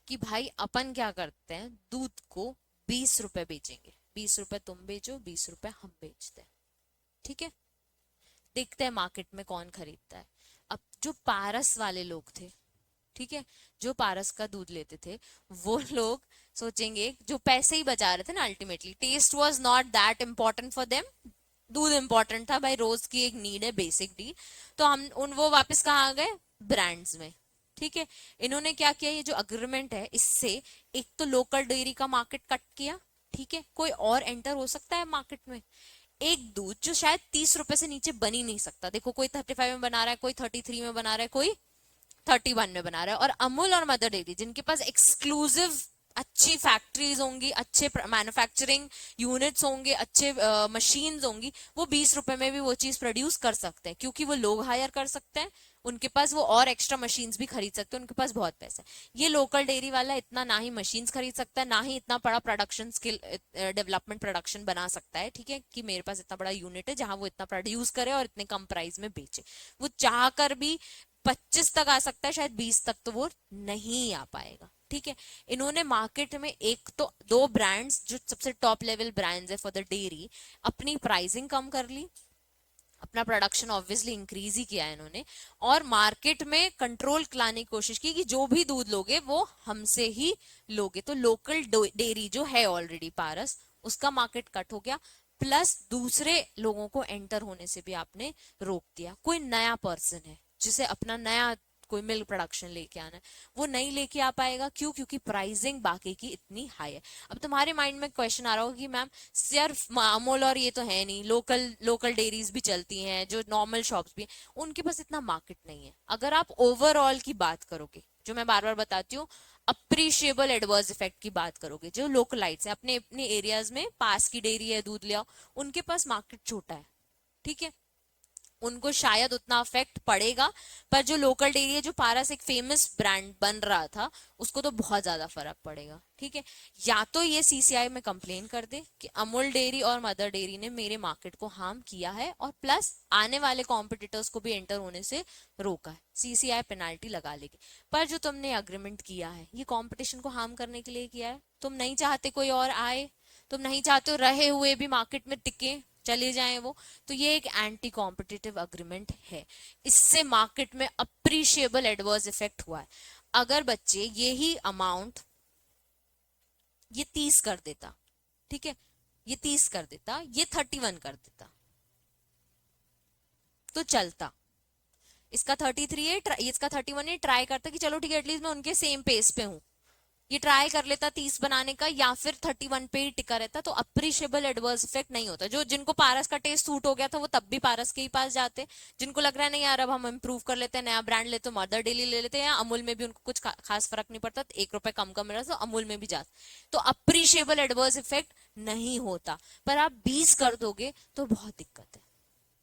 कि भाई अपन क्या करते हैं, दूध को 20 रुपए बेचेंगे, 20 रुपए तुम बेचो, 20 रुपए हम बेचते हैं, ठीक है। देखते हैं मार्केट में कौन खरीदता है। अब जो पारस वाले लोग थे, ठीक है, जो पारस का दूध लेते थे, वो लोग सोचेंगे, जो पैसे ही बचा रहे थे ना, ultimately taste was not that important for them, दूध इंपॉर्टेंट था भाई, रोज की एक नीड है, बेसिक नीड। तो हम वो वापस कहाँ आ गए, ब्रांड्स में, ठीक है। इन्होंने क्या किया, ये जो अग्रीमेंट है इससे एक तो लोकल डेयरी का मार्केट कट किया, ठीक है, कोई और एंटर हो सकता है मार्केट में। एक दूध जो शायद 30 रुपए से नीचे बन ही नहीं सकता, देखो कोई 35 में बना रहा है, कोई 33 में बना रहा है, कोई 31 में बना रहा है। और अमूल और मदर डेयरी जिनके पास एक्सक्लूसिव अच्छी फैक्ट्रीज होंगी, अच्छे मैन्युफैक्चरिंग यूनिट्स होंगे, अच्छे मशीन्स होंगी, वो 20 रुपए में भी वो चीज प्रोड्यूस कर सकते हैं, क्योंकि वो लोग हायर कर सकते हैं, उनके पास वो और एक्स्ट्रा मशीन्स भी खरीद सकते हैं, उनके पास बहुत पैसा है। ये लोकल डेयरी वाला इतना ना ही मशीन्स खरीद सकता है, ना ही इतना बड़ा प्रोडक्शन स्किल डेवलपमेंट प्रोडक्शन बना सकता है, ठीक है, कि मेरे पास इतना बड़ा यूनिट है जहां वो इतना प्रोड्यूस करे और इतने कम प्राइस में बेचे। वो चाह कर भी 25 तक आ सकता है, शायद 20 तक तो वो नहीं आ पाएगा, ठीक है। इन्होंने मार्केट में एक तो दो ब्रांड्स जो सबसे टॉप लेवल ब्रांड्स है फॉर द डेयरी, अपनी प्राइसिंग कम कर ली, अपना प्रोडक्शन ऑब्वियसली इंक्रीज ही किया है इन्होंने, और मार्केट में कंट्रोल लाने की कोशिश की कि जो भी दूध लोगे वो हमसे ही लोगे। तो लोकल डेयरी जो है ऑलरेडी पारस, उसका मार्केट कट हो गया, प्लस दूसरे लोगों को एंटर होने से भी आपने रोक दिया। कोई नया पर्सन है जिसे अपना नया कोई मिल्क प्रोडक्शन लेके आना है, वो नहीं लेके आ पाएगा, क्यों, क्योंकि प्राइसिंग बाकी की इतनी हाई है। अब तुम्हारे माइंड में क्वेश्चन आ रहा होगा कि मैम सिर्फ अमूल और ये तो है नहीं, लोकल डेयरीज भी चलती हैं, जो नॉर्मल शॉप्स भी, उनके पास इतना मार्केट नहीं है। अगर आप ओवरऑल की बात करोगे, जो मैं बार बार बताती हूँ, अप्रिशिएबल एडवर्स इफेक्ट की बात करोगे, जो लोकलाइट्स है अपने अपने एरियाज में, पास की डेयरी है दूध ले आओ, उनके पास मार्केट छोटा है, ठीक है, उनको शायद उतना अफेक्ट पड़ेगा। पर जो लोकल डेयरी है, जो पारस एक फेमस ब्रांड बन रहा था, उसको तो बहुत ज्यादा फर्क पड़ेगा, ठीक है। या तो ये सीसीआई में कंप्लेन कर दे कि अमूल डेयरी और मदर डेयरी ने मेरे मार्केट को हार्म किया है, और प्लस आने वाले कॉम्पिटिटर्स को भी एंटर होने से रोका है, सीसीआई पेनाल्टी लगा लेगी। पर जो तुमने एग्रीमेंट किया है, ये कॉम्पिटिशन को हार्म करने के लिए किया है, तुम नहीं चाहते कोई और आए, तुम नहीं चाहते हो रहे हुए भी मार्केट में टिके चले जाएं वो, तो ये एक एंटी कॉम्पिटिटिव अग्रीमेंट है। इससे मार्केट में अप्रिशिएबल एडवर्स इफेक्ट हुआ है। अगर बच्चे यही अमाउंट ये 30 कर देता, ठीक है, ये 30 कर देता, ये 31 कर देता, तो चलता। इसका 33 है, इसका 31 है, ट्राई करता कि चलो ठीक है एटलीस्ट मैं उनके सेम पेस पे हूं, ये ट्राई कर लेता 30 बनाने का, या फिर 31 पे ही टिका रहता, तो अप्रिशिएबल एडवर्स इफेक्ट नहीं होता। जो जिनको पारस का टेस्ट सूट हो गया था वो तब भी पारस के ही पास जाते, जिनको लग रहा है नहीं यार अब हम इम्प्रूव कर लेते हैं, नया ब्रांड लेते, मदर डेली ले लेते हैं, या अमूल में भी उनको कुछ खास फर्क नहीं पड़ता, 1 रुपए कम कम मिल रहा तो अमूल में भी जाते, तो अप्रिशिएबल एडवर्स इफेक्ट नहीं होता। पर आप 20 कर दोगे तो बहुत दिक्कत है,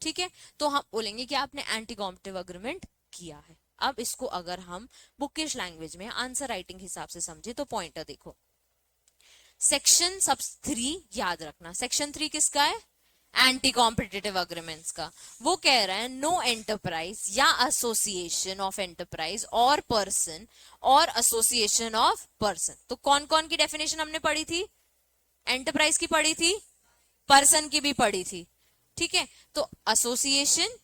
ठीक है। तो हम बोलेंगे कि आपने एंटी कॉम्पिटिटिव अग्रीमेंट किया है। अब इसको अगर हम बुकिश लैंग्वेज में आंसर राइटिंग हिसाब से समझे, तो पॉइंटर देखो, सेक्शन सब 3 याद रखना, सेक्शन 3 किसका है, एंटी कॉम्पिटिटिव अग्रीमेंट्स का। वो कह रहा है नो एंटरप्राइज या एसोसिएशन ऑफ एंटरप्राइज और पर्सन और एसोसिएशन ऑफ पर्सन। तो कौन कौन की डेफिनेशन हमने पढ़ी थी, एंटरप्राइज की पढ़ी थी, पर्सन की भी पढ़ी थी, ठीक है। तो एसोसिएशन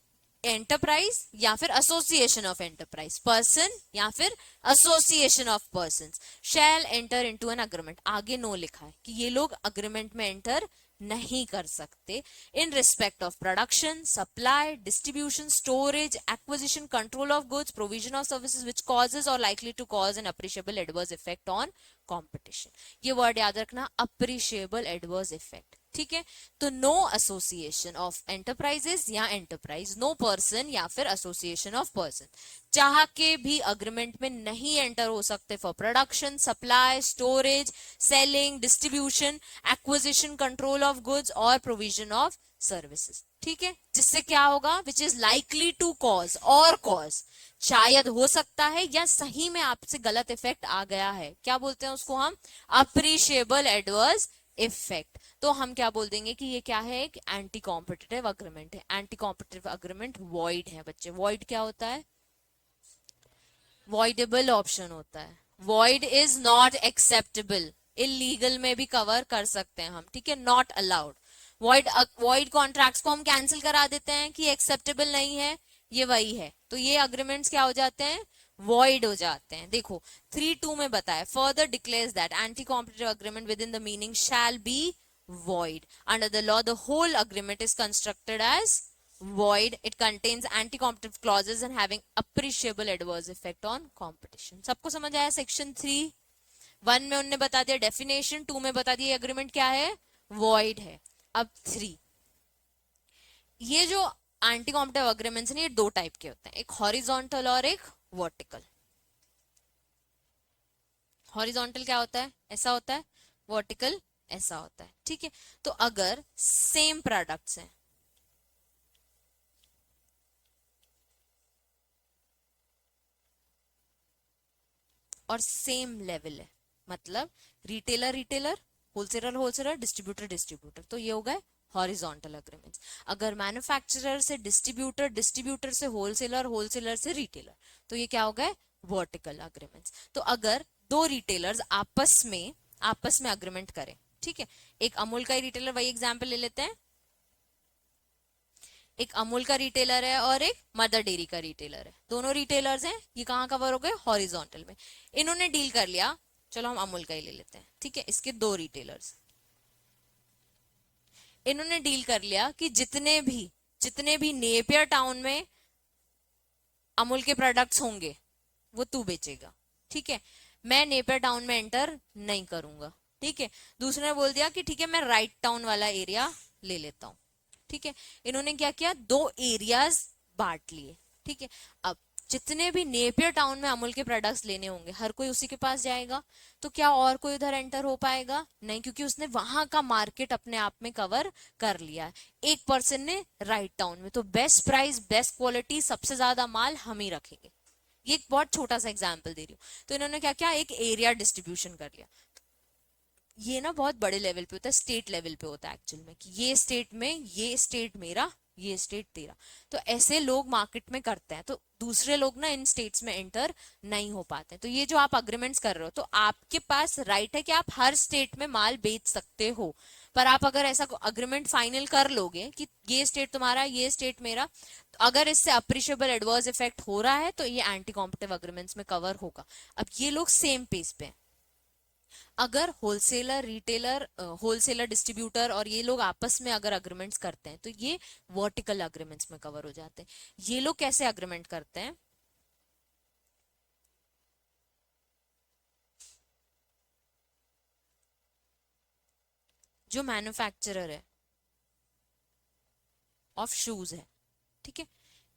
एंटरप्राइज या फिर एसोसिएशन ऑफ एंटरप्राइज, पर्सन या फिर association of person shall enter into an agreement. आगे नो लिखा है कि ये लोग अग्रीमेंट में एंटर नहीं कर सकते in respect of production, supply, distribution, storage, acquisition, control of goods, provision of services which causes और likely to cause an appreciable adverse effect on competition. ये वर्ड याद रखना, अप्रिशिएबल एडवर्स इफेक्ट, ठीक है, तो नो एसोसिएशन ऑफ एंटरप्राइजेस या enterprise, no person या फिर एसोसिएशन ऑफ पर्सन चाह के भी अग्रीमेंट में नहीं एंटर हो सकते for production, supply, storage, selling, distribution, acquisition, control of goods और प्रोविजन ऑफ सर्विसेज। ठीक है, जिससे क्या होगा, which is likely to cause, और कॉज शायद हो सकता है या सही में आपसे गलत इफेक्ट आ गया है, क्या बोलते हैं उसको हम, अप्रिशिएबल एडवर्स इफेक्ट। तो हम क्या बोल देंगे कि ये क्या है, एक एंटी कॉम्पिटिटिव अग्रीमेंट है। एंटी कॉम्पिटिटिव अग्रीमेंट वॉइड है बच्चे। वॉइड क्या होता है, वॉइडेबल ऑप्शन होता है। Void is not acceptable, illegal में भी कवर कर सकते हैं हम, ठीक है, नॉट अलाउड। वॉइड कॉन्ट्रैक्ट्स को हम कैंसिल करा देते हैं कि एक्सेप्टेबल नहीं है, ये वही है। तो ये अग्रीमेंट्स क्या हो जाते हैं, वॉइड हो जाते हैं। देखो 3(2) में बताया, further declares that anti competitive agreement with in the meaning shall be void. Under the law, the whole agreement is constructed as void. It contains anti-competitive clauses and having appreciable adverse effect on competition. सबको समझ आया? Section 3(1) में उन्होंने बता दिया definition, 2 में बता दिया एग्रीमेंट क्या है, void है। अब 3, ये जो एंटी कॉम्पिटिटिव अग्रीमेंट्स हैं ये 2 टाइप के होते हैं, एक हॉरिजॉन्टल और एक वर्टिकल। हॉरिजॉन्टल क्या होता है, ऐसा होता है, वर्टिकल ऐसा होता है। ठीक है, तो अगर सेम प्रोडक्ट्स हैं, और सेम लेवल है, मतलब retailer retailer, wholesaler wholesaler, distributor distributor, तो ये हो गए हॉरिजॉन्टल अग्रीमेंट्स। अगर मैन्युफैक्चरर से डिस्ट्रीब्यूटर, डिस्ट्रीब्यूटर से होलसेलर, होलसेलर से रिटेलर, तो ये क्या हो गए, वर्टिकल अग्रीमेंट्स। तो अगर 2 रिटेलर्स आपस में अग्रीमेंट करें, ठीक है, एक अमूल का ही रिटेलर, वही एग्जांपल ले लेते हैं, एक अमूल का रिटेलर है और एक मदर डेयरी का रिटेलर है, दोनों रिटेलर्स हैं, ये कहां कवर हो गए, हॉरिजॉन्टल में। इन्होंने डील कर लिया, चलो हम अमूल का ही ले लेते हैं, ठीक है, इसके 2 रिटेलर्स, इन्होंने डील कर लिया कि जितने भी नेपियर टाउन में अमूल के प्रोडक्ट्स होंगे वो तू बेचेगा, ठीक है, मैं नेपियर टाउन में एंटर नहीं करूंगा, ठीक है। दूसरे ने बोल दिया कि ठीक है मैं राइट टाउन वाला एरिया ले लेता हूं, ठीक है। इन्होंने क्या किया, 2 एरियाज बांट लिए, ठीक है। अब जितने भी नेपियर टाउन में अमूल के प्रोडक्ट्स लेने होंगे हर कोई उसी के पास जाएगा, तो क्या और कोई उधर एंटर हो पाएगा, नहीं, क्योंकि उसने वहां का मार्केट अपने आप में कवर कर लिया है। एक पर्सन ने राइट टाउन में, तो बेस्ट प्राइस, बेस्ट क्वालिटी, सबसे ज्यादा माल हम ही रखेंगे। ये एक बहुत छोटा सा एग्जाम्पल दे रही हूँ। तो इन्होंने क्या किया, एक एरिया डिस्ट्रीब्यूशन कर लिया। ये ना बहुत बड़े लेवल पे होता है, स्टेट लेवल पे होता है एक्चुअल में, कि ये स्टेट में, ये स्टेट मेरा, ये स्टेट तेरा। तो ऐसे लोग मार्केट में करते हैं, तो दूसरे लोग ना इन स्टेट्स में एंटर नहीं हो पाते। तो ये जो आप अग्रीमेंट्स कर रहे हो, तो आपके पास राइट है कि आप हर स्टेट में माल बेच सकते हो, पर आप अगर ऐसा अग्रीमेंट फाइनल कर लोगे कि ये स्टेट तुम्हारा, ये स्टेट मेरा, तो अगर इससे अप्रिशिएबल एडवर्स इफेक्ट हो रहा है तो ये एंटी कॉम्पिटिटिव अग्रीमेंट्स में कवर होगा। अब ये लोग सेम पेज पे, अगर होलसेलर रिटेलर, होलसेलर डिस्ट्रीब्यूटर और ये लोग आपस में अगर अग्रीमेंट्स करते हैं तो ये वर्टिकल अग्रीमेंट्स में कवर हो जाते हैं। ये लोग कैसे अग्रीमेंट करते हैं, जो मैन्युफैक्चरर है ऑफ शूज है, ठीक है,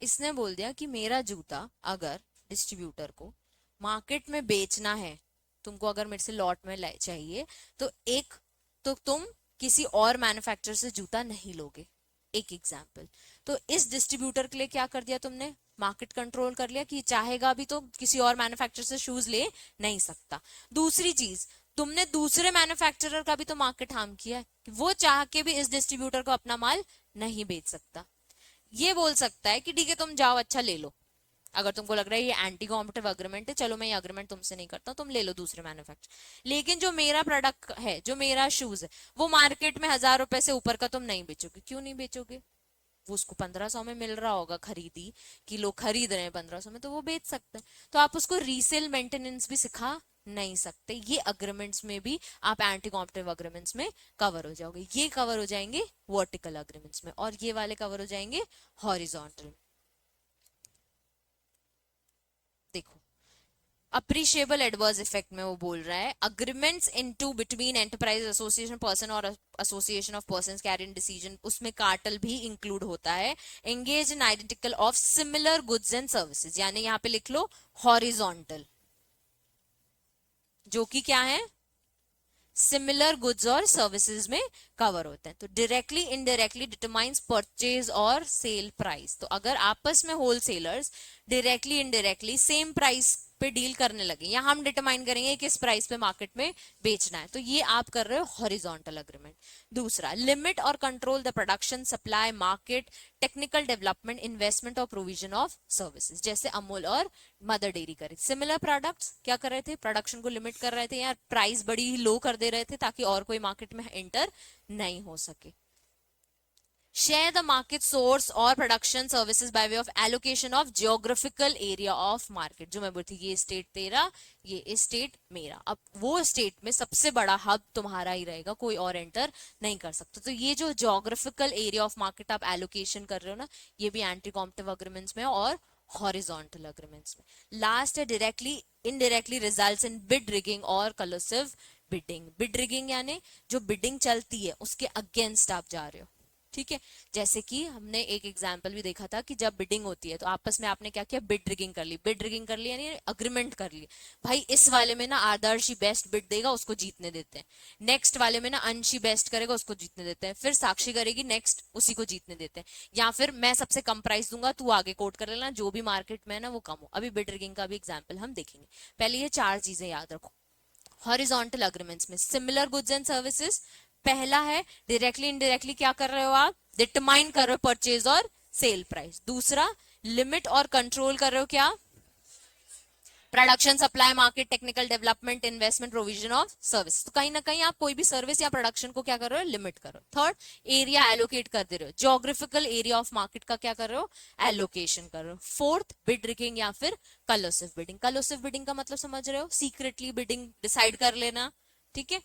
इसने बोल दिया कि मेरा जूता अगर डिस्ट्रीब्यूटर को मार्केट में बेचना है, तुमको अगर मेरे से लॉट में चाहिए, तो तुम किसी और मैन्युफैक्चरर से जूता नहीं लोगे, एक एग्जाम्पल। तो इस डिस्ट्रीब्यूटर के लिए क्या कर दिया तुमने, मार्केट कंट्रोल कर लिया कि चाहेगा भी तो किसी और मैन्युफैक्चरर से शूज ले नहीं सकता। दूसरी चीज, तुमने दूसरे मैन्युफैक्चरर का भी तो मार्केट हार्म किया है, कि वो चाह के भी इस डिस्ट्रीब्यूटर को अपना माल नहीं बेच सकता। ये बोल सकता है कि ठीक है तुम जाओ, अच्छा ले लो, अगर तुमको लग रहा है ये एंटी कॉम्पिटिटिव अग्रीमेंट है, चलो मैं ये अग्रीमेंट तुमसे नहीं करता, तुम ले लो दूसरे मैन्युफैक्चर, लेकिन जो मेरा प्रोडक्ट है, जो मेरा शूज है, वो मार्केट में 1000 रुपए से ऊपर का तुम नहीं बेचोगे। क्यों नहीं बेचोगे, वो उसको 1500 में मिल रहा होगा, खरीदी कि लोग खरीद रहे हैं 1500 में, तो वो बेच सकते हैं। तो आप उसको रीसेल मेंटेनेंस भी सिखा नहीं सकते। ये अग्रीमेंट्स में भी आप एंटी कॉम्पिटिटिव अग्रीमेंट्स में कवर हो जाओगे। ये कवर हो जाएंगे वर्टिकल अग्रीमेंट्स में, और ये वाले कवर हो जाएंगे हॉरिजॉन्टल। देखो अप्रिशिएबल एडवर्स इफेक्ट में वो बोल रहा है agreements into between enterprise association person और association of persons carrying decision, उसमें कार्टल भी इंक्लूड होता है। Engage in identical of similar goods and services, यानी यहाँ पे लिख लो हॉरिजॉन्टल, जो कि क्या है, सिमिलर गुड्स और सर्विसेज में कवर होते हैं। तो डायरेक्टली इनडायरेक्टली डिटरमाइंस परचेज और सेल प्राइस। तो अगर आपस में wholesalers directly indirectly same price पे डील करने लगे, या हम डिटरमाइन करेंगे किस प्राइस पे मार्केट में बेचना है, तो ये आप कर रहे हो हॉरिजॉन्टल अग्रीमेंट। दूसरा, लिमिट और control the production, supply, market, technical development, investment और प्रोविजन ऑफ सर्विसेज, जैसे अमूल और मदर डेयरी करे। सिमिलर प्रोडक्ट्स क्या कर रहे थे, प्रोडक्शन को लिमिट कर रहे थे या प्राइस बड़ी ही लो कर दे रहे थे ताकि और कोई मार्केट में एंटर नहीं हो सके। Share the market source और production services by way of allocation of geographical area of market। जो मैं बोलती, ये स्टेट तेरा, ये स्टेट मेरा, अब वो स्टेट में सबसे बड़ा हब तुम्हारा ही रहेगा, कोई और एंटर नहीं कर सकता। तो ये जो geographical area of market आप allocation कर रहे हो ना, ये भी एंटी कॉम्पिटिटिव अग्रीमेंट्स में और हॉरिजॉन्टल अग्रीमेंट्स में। लास्ट है directly indirectly results in bid rigging और कलसिव बिडिंग। बिड रिगिंग यानी जो बिडिंग चलती है उसके अगेंस्ट आप जा रहे हो, ठीक है। जैसे कि हमने एक एग्जाम्पल भी देखा था कि जब बिडिंग होती है तो आपस में आपने क्या किया, बिड रिगिंग कर ली। बिड रिगिंग कर ली यानी अग्रीमेंट कर ली, भाई इस वाले में ना आदर्शी बेस्ट बिड देगा, उसको जीतने देते हैं। नेक्स्ट वाले में ना अंशी बेस्ट करेगा, उसको जीतने देते हैं। फिर साक्षी करेगी नेक्स्ट, उसी को जीतने देते हैं। या फिर मैं सबसे कम प्राइस दूंगा, तू आगे कोट कर लेना, जो भी मार्केट में है ना वो कम हो। अभी बिड रिगिंग का भी एग्जाम्पल हम देखेंगे। पहले ये चार चीजें याद रखो। हॉरिजॉन्टल अग्रीमेंट्स में सिमिलर गुड्स एंड सर्विसेज, पहला है डायरेक्टली इनडायरेक्टली क्या कर रहे हो आप, डिटरमाइन कर रहे हो परचेज और सेल प्राइस। दूसरा, लिमिट और कंट्रोल कर रहे हो क्या, production, supply, market, technical development, investment, provision of service. तो कहीं ना कहीं आप कोई भी सर्विस या प्रोडक्शन को क्या कर रहे हो, लिमिट कर रहे हो। थर्ड, एरिया एलोकेट कर दे रहे हो, जोग्राफिकल एरिया ऑफ मार्केट का क्या कर रहे हो, एलोकेशन कर रहे हो। फोर्थ, बिड रिगिंग या फिर कलसिव बिडिंग। कलसिव बिडिंग का मतलब समझ रहे हो, सीक्रेटली बिडिंग डिसाइड कर लेना, ठीक है।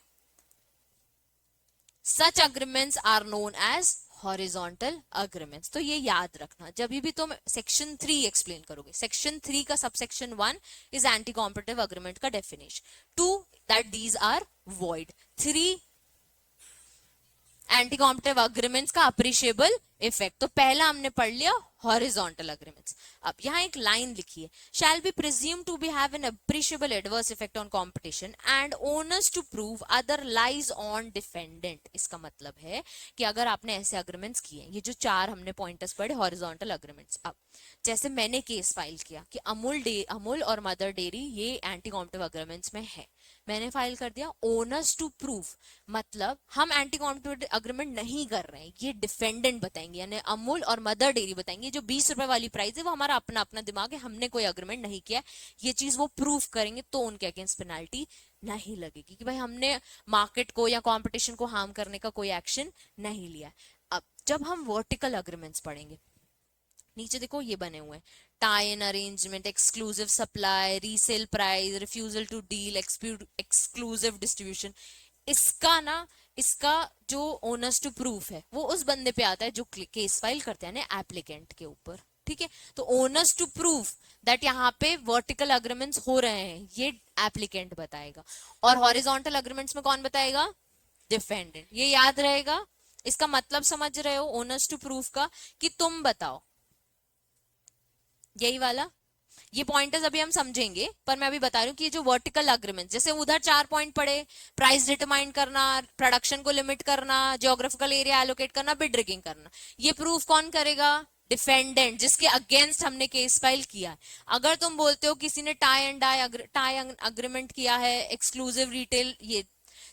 Such agreements are known as horizontal agreements. तो ये याद रखना जब भी तुम सेक्शन 3 एक्सप्लेन करोगे। सेक्शन 3 का subsection 1 is anti competitive agreement का definition, 2 that these are void, 3 anti competitive agreements का अप्रिशिएबल इफेक्ट। तो पहला हमने पढ़ लिया हॉरिजॉन्टल अग्रीमेंट्स। अब यहाँ एक लाइन लिखी है, shall be presume to be have an appreciable adverse effect on competition and onus to prove other lies on defendant. इसका मतलब है कि अगर आपने ऐसे अग्रीमेंट्स किए, ये जो चार हमने पॉइंटर्स पढ़े हॉरिजॉन्टल अग्रीमेंट्स, अब जैसे मैंने केस फाइल किया कि अमूल और मदर डेयरी ये एंटी कॉम्पिटिटिव अग्रीमेंट्स में है, मैंने फाइल कर दिया। ओनर्स टू प्रूव मतलब हम एंटी कॉम्पिटिटिव अग्रीमेंट नहीं कर रहे हैं, ये डिफेंडेंट बताएंगे, यानी अमूल और मदर डेयरी बताएंगे जो 20 रुपए वाली प्राइस है वो हमारा अपना अपना दिमाग है, हमने कोई अग्रीमेंट नहीं किया। ये चीज वो प्रूव करेंगे तो उनके अगेंस्ट पेनाल्टी नहीं लगेगी कि भाई हमने मार्केट को या कॉम्पिटिशन को हार्म करने का कोई एक्शन नहीं लिया। अब जब हम वर्टिकल अग्रीमेंट्स पढ़ेंगे, नीचे देखो ये बने हुए हैं, tie in arrangement, exclusive supply, resale price, refusal to deal, exclusive distribution. इसका ना, इसका जो ओनर्स टू प्रूफ है वो उस बंदे पे आता है जो केस फाइल करते हैं एप्लीकेंट के ऊपर, ठीक है। तो ओनर्स टू प्रूफ दैट यहाँ पे वर्टिकल अग्रीमेंट्स हो रहे हैं ये एप्लीकेंट बताएगा, और हॉरिजॉन्टल अग्रीमेंट्स में कौन बताएगा, डिफेंडेंट। ये याद रहेगा। इसका मतलब समझ रहे हो ओनर्स टू प्रूफ का, कि तुम बताओ, यही वाला। ये पॉइंटर्स अभी हम समझेंगे, पर मैं अभी बता रही हूँ कि ये जो वर्टिकल अग्रीमेंट, जैसे उधर 4 पॉइंट पड़े, प्राइस डिटरमाइन करना, प्रोडक्शन को लिमिट करना, ज्योग्राफिकल एरिया एलोकेट करना, बिड रिगिंग करना, ये प्रूफ कौन करेगा, डिफेंडेंट, जिसके अगेंस्ट हमने केस फाइल किया है। अगर तुम बोलते हो किसी ने टाई अग्रीमेंट किया है, एक्सक्लूसिव रिटेल ये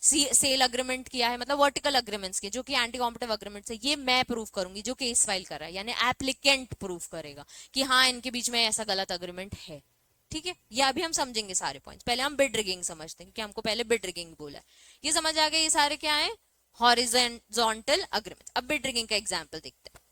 सेल अग्रीमेंट किया है, मतलब वर्टिकल अग्रीमेंट्स के जो कि एंटी कॉम्पिटिटिव अग्रीमेंट्स है, ये मैं प्रूफ करूंगी जो केस फाइल कर रहा है, यानी एप्लीकेंट प्रूफ करेगा कि हाँ इनके बीच में ऐसा गलत अग्रीमेंट है, ठीक है। ये अभी हम समझेंगे सारे पॉइंट्स। पहले हम बिड रिगिंग समझते हैं क्योंकि हमको पहले बिड रिगिंग बोला है। ये समझ आ गया, ये सारे क्या है, हॉरिजॉन्टल अग्रीमेंट। अब बिड रिगिंग का एग्जाम्पल देखते हैं।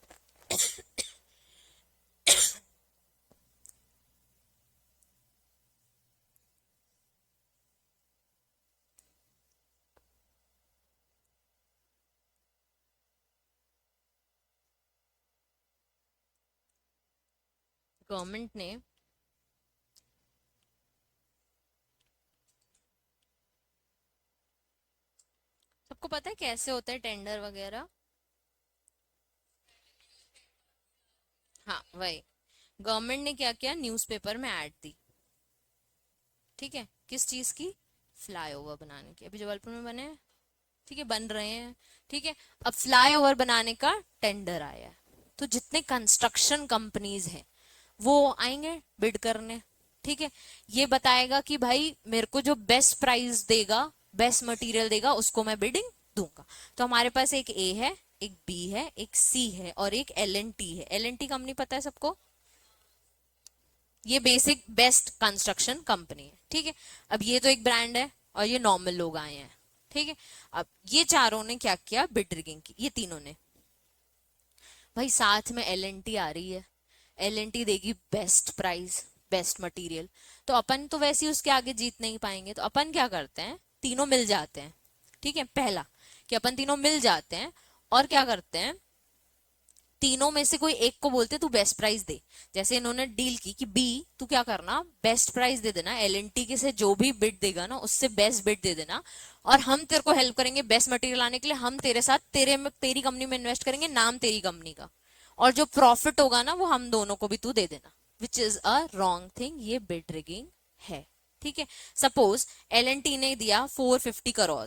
गवर्नमेंट ने आपको पता है कैसे होता है टेंडर वगैरह? हाँ वही, गवर्नमेंट ने क्या किया, न्यूज़पेपर में ऐड दी, ठीक है, किस चीज की? फ्लाईओवर बनाने की। अभी जबलपुर में बने हैं, ठीक है, बन रहे हैं, ठीक है। अब फ्लाईओवर बनाने का टेंडर आया है, तो जितने कंस्ट्रक्शन कंपनीज हैं वो आएंगे बिड करने, ठीक है। ये बताएगा कि भाई मेरे को जो बेस्ट प्राइस देगा, बेस्ट मटेरियल देगा, उसको मैं बिडिंग दूंगा। तो हमारे पास एक ए है, एक बी है, एक सी है और एक एल एन टी है। एल एन टी कंपनी पता है सबको? ये बेसिक बेस्ट कंस्ट्रक्शन कंपनी है, ठीक है। अब ये तो एक ब्रांड है और ये नॉर्मल लोग आए हैं, ठीक है। अब ये चारों ने क्या किया, बिड रिगिंग की, ये तीनों ने। भाई साथ में एल एन टी आ रही है, एल एन टी देगी बेस्ट प्राइस, बेस्ट मटेरियल, तो अपन तो वैसे ही उसके आगे जीत नहीं पाएंगे। तो अपन क्या करते हैं, तीनों मिल जाते हैं, ठीक है। पहला कि अपन तीनों मिल जाते हैं और क्या करते हैं, तीनों में से कोई एक को बोलते तू बेस्ट प्राइस दे। जैसे इन्होंने डील की कि बी तू क्या करना, बेस्ट प्राइस दे देना, एल एन टी के से जो भी बिड देगा ना उससे बेस्ट बिड दे देना, और हम तेरे को हेल्प करेंगे बेस्ट मटेरियल लाने के लिए, हम तेरे साथ तेरी कंपनी में इन्वेस्ट करेंगे, नाम तेरी कंपनी का, और जो प्रॉफिट होगा ना वो हम दोनों को भी तू दे देना। Which is a wrong thing, ये बिड रिगिंग है, ठीक है। सपोज एल एन टी ने दिया 450 करोड़,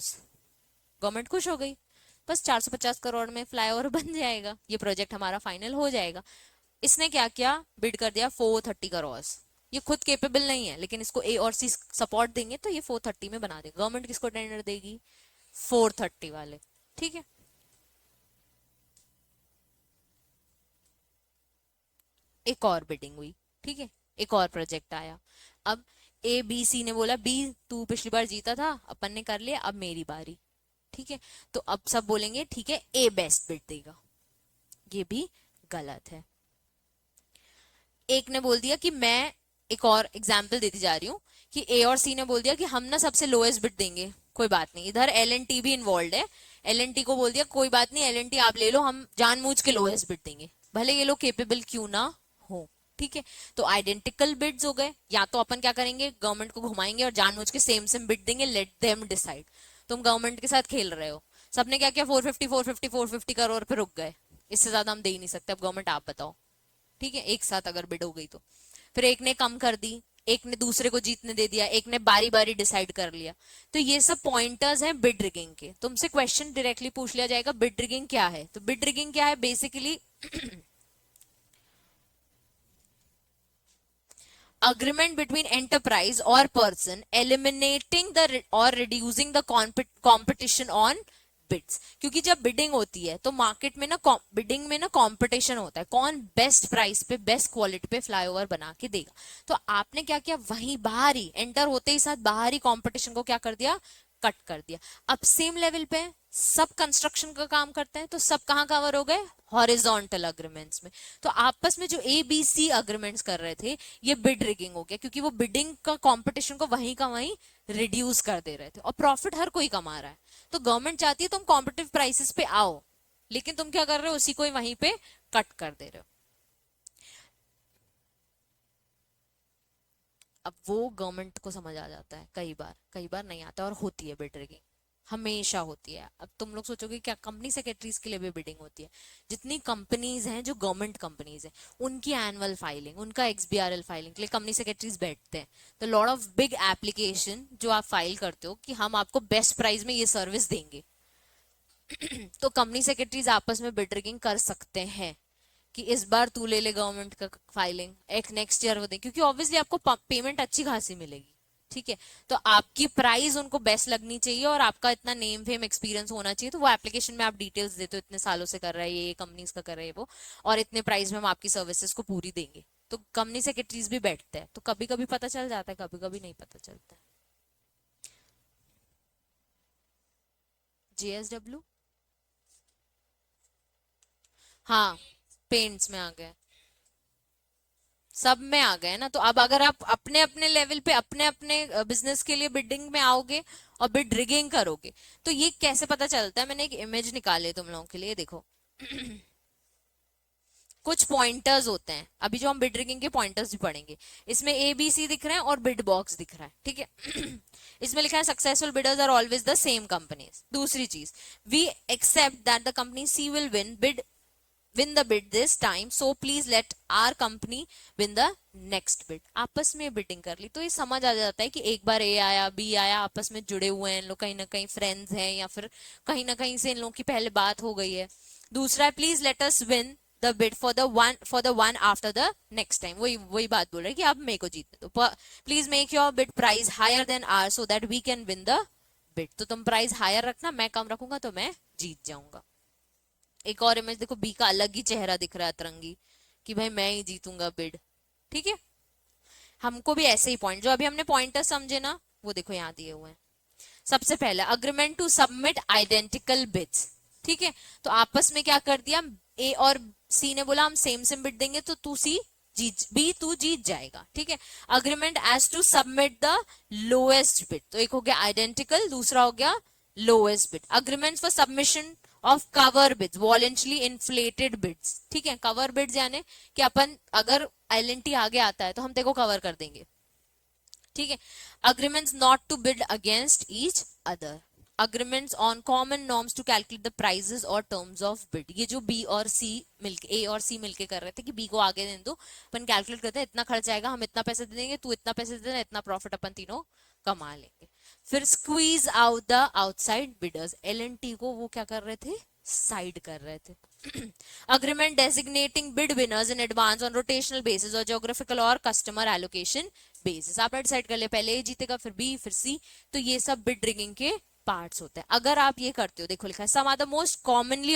गवर्नमेंट खुश हो गई, बस 450 करोड़ में फ्लाईओवर बन जाएगा, ये प्रोजेक्ट हमारा फाइनल हो जाएगा। इसने क्या किया, बिड कर दिया 430 करोड़। ये खुद केपेबल नहीं है, लेकिन इसको ए और सी सपोर्ट देंगे तो ये 430 में बना देगा। गवर्नमेंट किसको टेंडर देगी, 430 वाले, ठीक है। एक और बिडिंग हुई, ठीक है, एक और प्रोजेक्ट आया। अब ए बी सी ने बोला बी तू पिछली बार जीता था, अपन ने कर लिया, अब मेरी बारी, ठीक है। तो अब सब बोलेंगे ठीक है ए बेस्ट बिड देगा, ये भी गलत है। एक ने बोल दिया कि मैं, एक और एग्जाम्पल देती जा रही हूँ, कि ए और सी ने बोल दिया कि हम ना सबसे लोएस्ट बिड देंगे, कोई बात नहीं, इधर एल एन टी भी इन्वॉल्व है, एल एन टी को बोल दिया कोई बात नहीं एल एन टी आप ले लो, हम जानबूझ के लोएस्ट बिड देंगे, भले ये लोग केपेबल क्यों ना हो, ठीक है। तो आइडेंटिकल बिड्स हो गए, या तो अपन क्या करेंगे, गवर्नमेंट को घुमाएंगे और जानबूझ के सेम सेम बिड देंगे, लेट देम डिसाइड। तुम गवर्नमेंट के साथ खेल रहे हो, सबने क्या किया, 450 पे रुक गए, इससे ज्यादा हम दे ही नहीं सकते, अब गवर्नमेंट आप बताओ, ठीक है, एक साथ अगर बिड हो गई तो। फिर एक ने कम कर दी, एक ने दूसरे को जीतने दे दिया, एक ने बारी बारी डिसाइड कर लिया। तो ये सब पॉइंटर्स हैं बिड रिगिंग के। तुमसे क्वेश्चन डायरेक्टली पूछ लिया जाएगा बिड रिगिंग क्या है, तो बिड रिगिंग क्या है, basically agreement between enterprise or person eliminating the or reducing the competition on bids. क्योंकि जब बिडिंग होती है तो मार्केट में ना, बिडिंग में ना कंपटीशन होता है, कौन बेस्ट प्राइस पे बेस्ट क्वालिटी पे फ्लाईओवर बना के देगा। तो आपने क्या किया, वहीं बाहर ही एंटर होते ही साथ बाहर ही कंपटीशन को क्या कर दिया, कट कर दिया। अब सेम लेवल पे सब कंस्ट्रक्शन का काम करते हैं, तो सब कहाँ कवर हो गए, हॉरिजॉन्टल अग्रीमेंट्स में। तो आपस में जो ए बी सी अग्रीमेंट्स कर रहे थे, ये बिड रिगिंग हो गया, क्योंकि वो बिडिंग का कंपटीशन को वहीं का वहीं रिड्यूस कर दे रहे थे, और प्रॉफिट हर कोई कमा रहा है। तो गवर्नमेंट चाहती है तुम कॉम्पिटिटिव प्राइसेस पे आओ, लेकिन तुम क्या कर रहे हो, उसी को ही वहीं पे कट कर दे रहे हो। अब वो गवर्नमेंट को समझ आ जाता है, कई बार नहीं आता, और होती है बिड रिगिंग, हमेशा होती है। अब तुम लोग सोचोगे क्या कंपनी सेक्रेटरीज के लिए भी बिडिंग होती है? जितनी कंपनीज हैं जो गवर्नमेंट कंपनीज हैं, उनकी एनुअल फाइलिंग, उनका एक्सबीआरएल फाइलिंग के लिए कंपनी सेक्रेटरीज बैठते हैं। तो लॉट ऑफ बिग एप्लीकेशन जो आप फाइल करते हो कि हम आपको बेस्ट प्राइस में ये सर्विस देंगे, तो कंपनी सेक्रेटरीज आपस में बिड रिगिंग कर सकते हैं कि इस बार तू ले ले गवर्नमेंट का फाइलिंग, एक नेक्स्ट ईयर वो दे, क्योंकि ऑब्वियसली आपको पेमेंट अच्छी खासी मिलेगी, ठीक है। तो आपकी प्राइस उनको बेस्ट लगनी चाहिए और आपका इतना नेम फेम एक्सपीरियंस होना चाहिए, तो वो एप्लीकेशन में आप डिटेल्स देते हो, इतने सालों से कर रहा है ये कंपनीज का कर रहा है वो, और इतने प्राइस में हम आपकी सर्विसेज को पूरी देंगे। तो कंपनी सेक्रेटरीज भी बैठते हैं, तो कभी कभी पता चल जाता है, कभी कभी नहीं पता चलता है। जेएसडब्ल्यू, हाँ, पेंट्स में आ गए, सब में आ गए ना। तो अब अगर आप अपने अपने लेवल पे अपने अपने बिजनेस के लिए बिडिंग में आओगे और बिड रिगिंग करोगे, तो ये कैसे पता चलता है? मैंने एक इमेज निकाली है तुम लोगों के लिए, देखो। कुछ पॉइंटर्स होते हैं, अभी जो हम बिड रिगिंग के पॉइंटर्स भी पढ़ेंगे, इसमें ए बी सी दिख रहे हैं और बिड बॉक्स दिख रहा है, ठीक है। इसमें लिखा है successful bidders are always the same companies. दूसरी चीज, we accept that the company C will win the bid this time, so please let our company win the next bid। आपस में बिडिंग कर ली, तो ये समझ आ जाता है कि एक बार ए आया बी आया, आपस में जुड़े हुए हैं इन लोग, कहीं ना कहीं फ्रेंड्स हैं या फिर कहीं ना कहीं से इन लोगों की पहले बात हो गई है। दूसरा है please let us win the bid for the one after the next time. वही वही बात बोल रहे हैं कि आप मेरे को जीतने दो, please make your bid price higher than our so that we can win the bid. तो तुम प्राइस हायर रखना, मैं कम रखूंगा तो मैं जीत जाऊंगा। एक और इमेज देखो, बी का अलग ही चेहरा दिख रहा है अतरंगी, कि भाई मैं ही जीतूंगा बिड, ठीक है। हमको भी ऐसे ही पॉइंट, जो अभी हमने पॉइंटर समझे ना, वो देखो यहाँ दिए हुए हैं। सबसे पहले agreement to submit identical bids, ठीक है। तो आपस में क्या कर दिया, ए और सी ने बोला हम सेम सेम बिड देंगे, तो तू सी जीत, बी तू जीत जाएगा, ठीक है। Agreement as to submit the lowest bid, तो एक हो गया आइडेंटिकल, दूसरा हो गया lowest bid. Agreement for submission of cover bids, voluntarily inflated bids, ठीक है। कवर बिड्स यानी कि अपन अगर एलएनटी आगे आता है तो हम तेको कवर कर देंगे, ठीक है। Agreements not to bid against each other, agreements on common norms to calculate the prices और टर्म्स ऑफ बिड। ये जो बी और सी मिलके, ए और सी मिलके कर रहे थे कि बी को आगे देने दो, अपन कैलकुलेट करते हैं इतना खर्च आएगा, हम इतना पैसे दे देंगे, तू इतना पैसे दे देना, इतना प्रॉफिट अपन तीनों कमा लेंगे। फिर squeeze out the outside bidders, L and T को वो क्या कर रहे थे, साइड कर रहे थे। Agreement designating bid winners in advance on rotational basis और ज्योग्राफिकल और कस्टमर एलोकेशन बेसिस। आपने डिसाइड कर लिया पहले ए जीतेगा फिर बी फिर सी, तो ये सब बिड रिगिंग के पार्ट्स होते हैं। अगर आप ये करते हो, देखो लिखा है some are the most commonly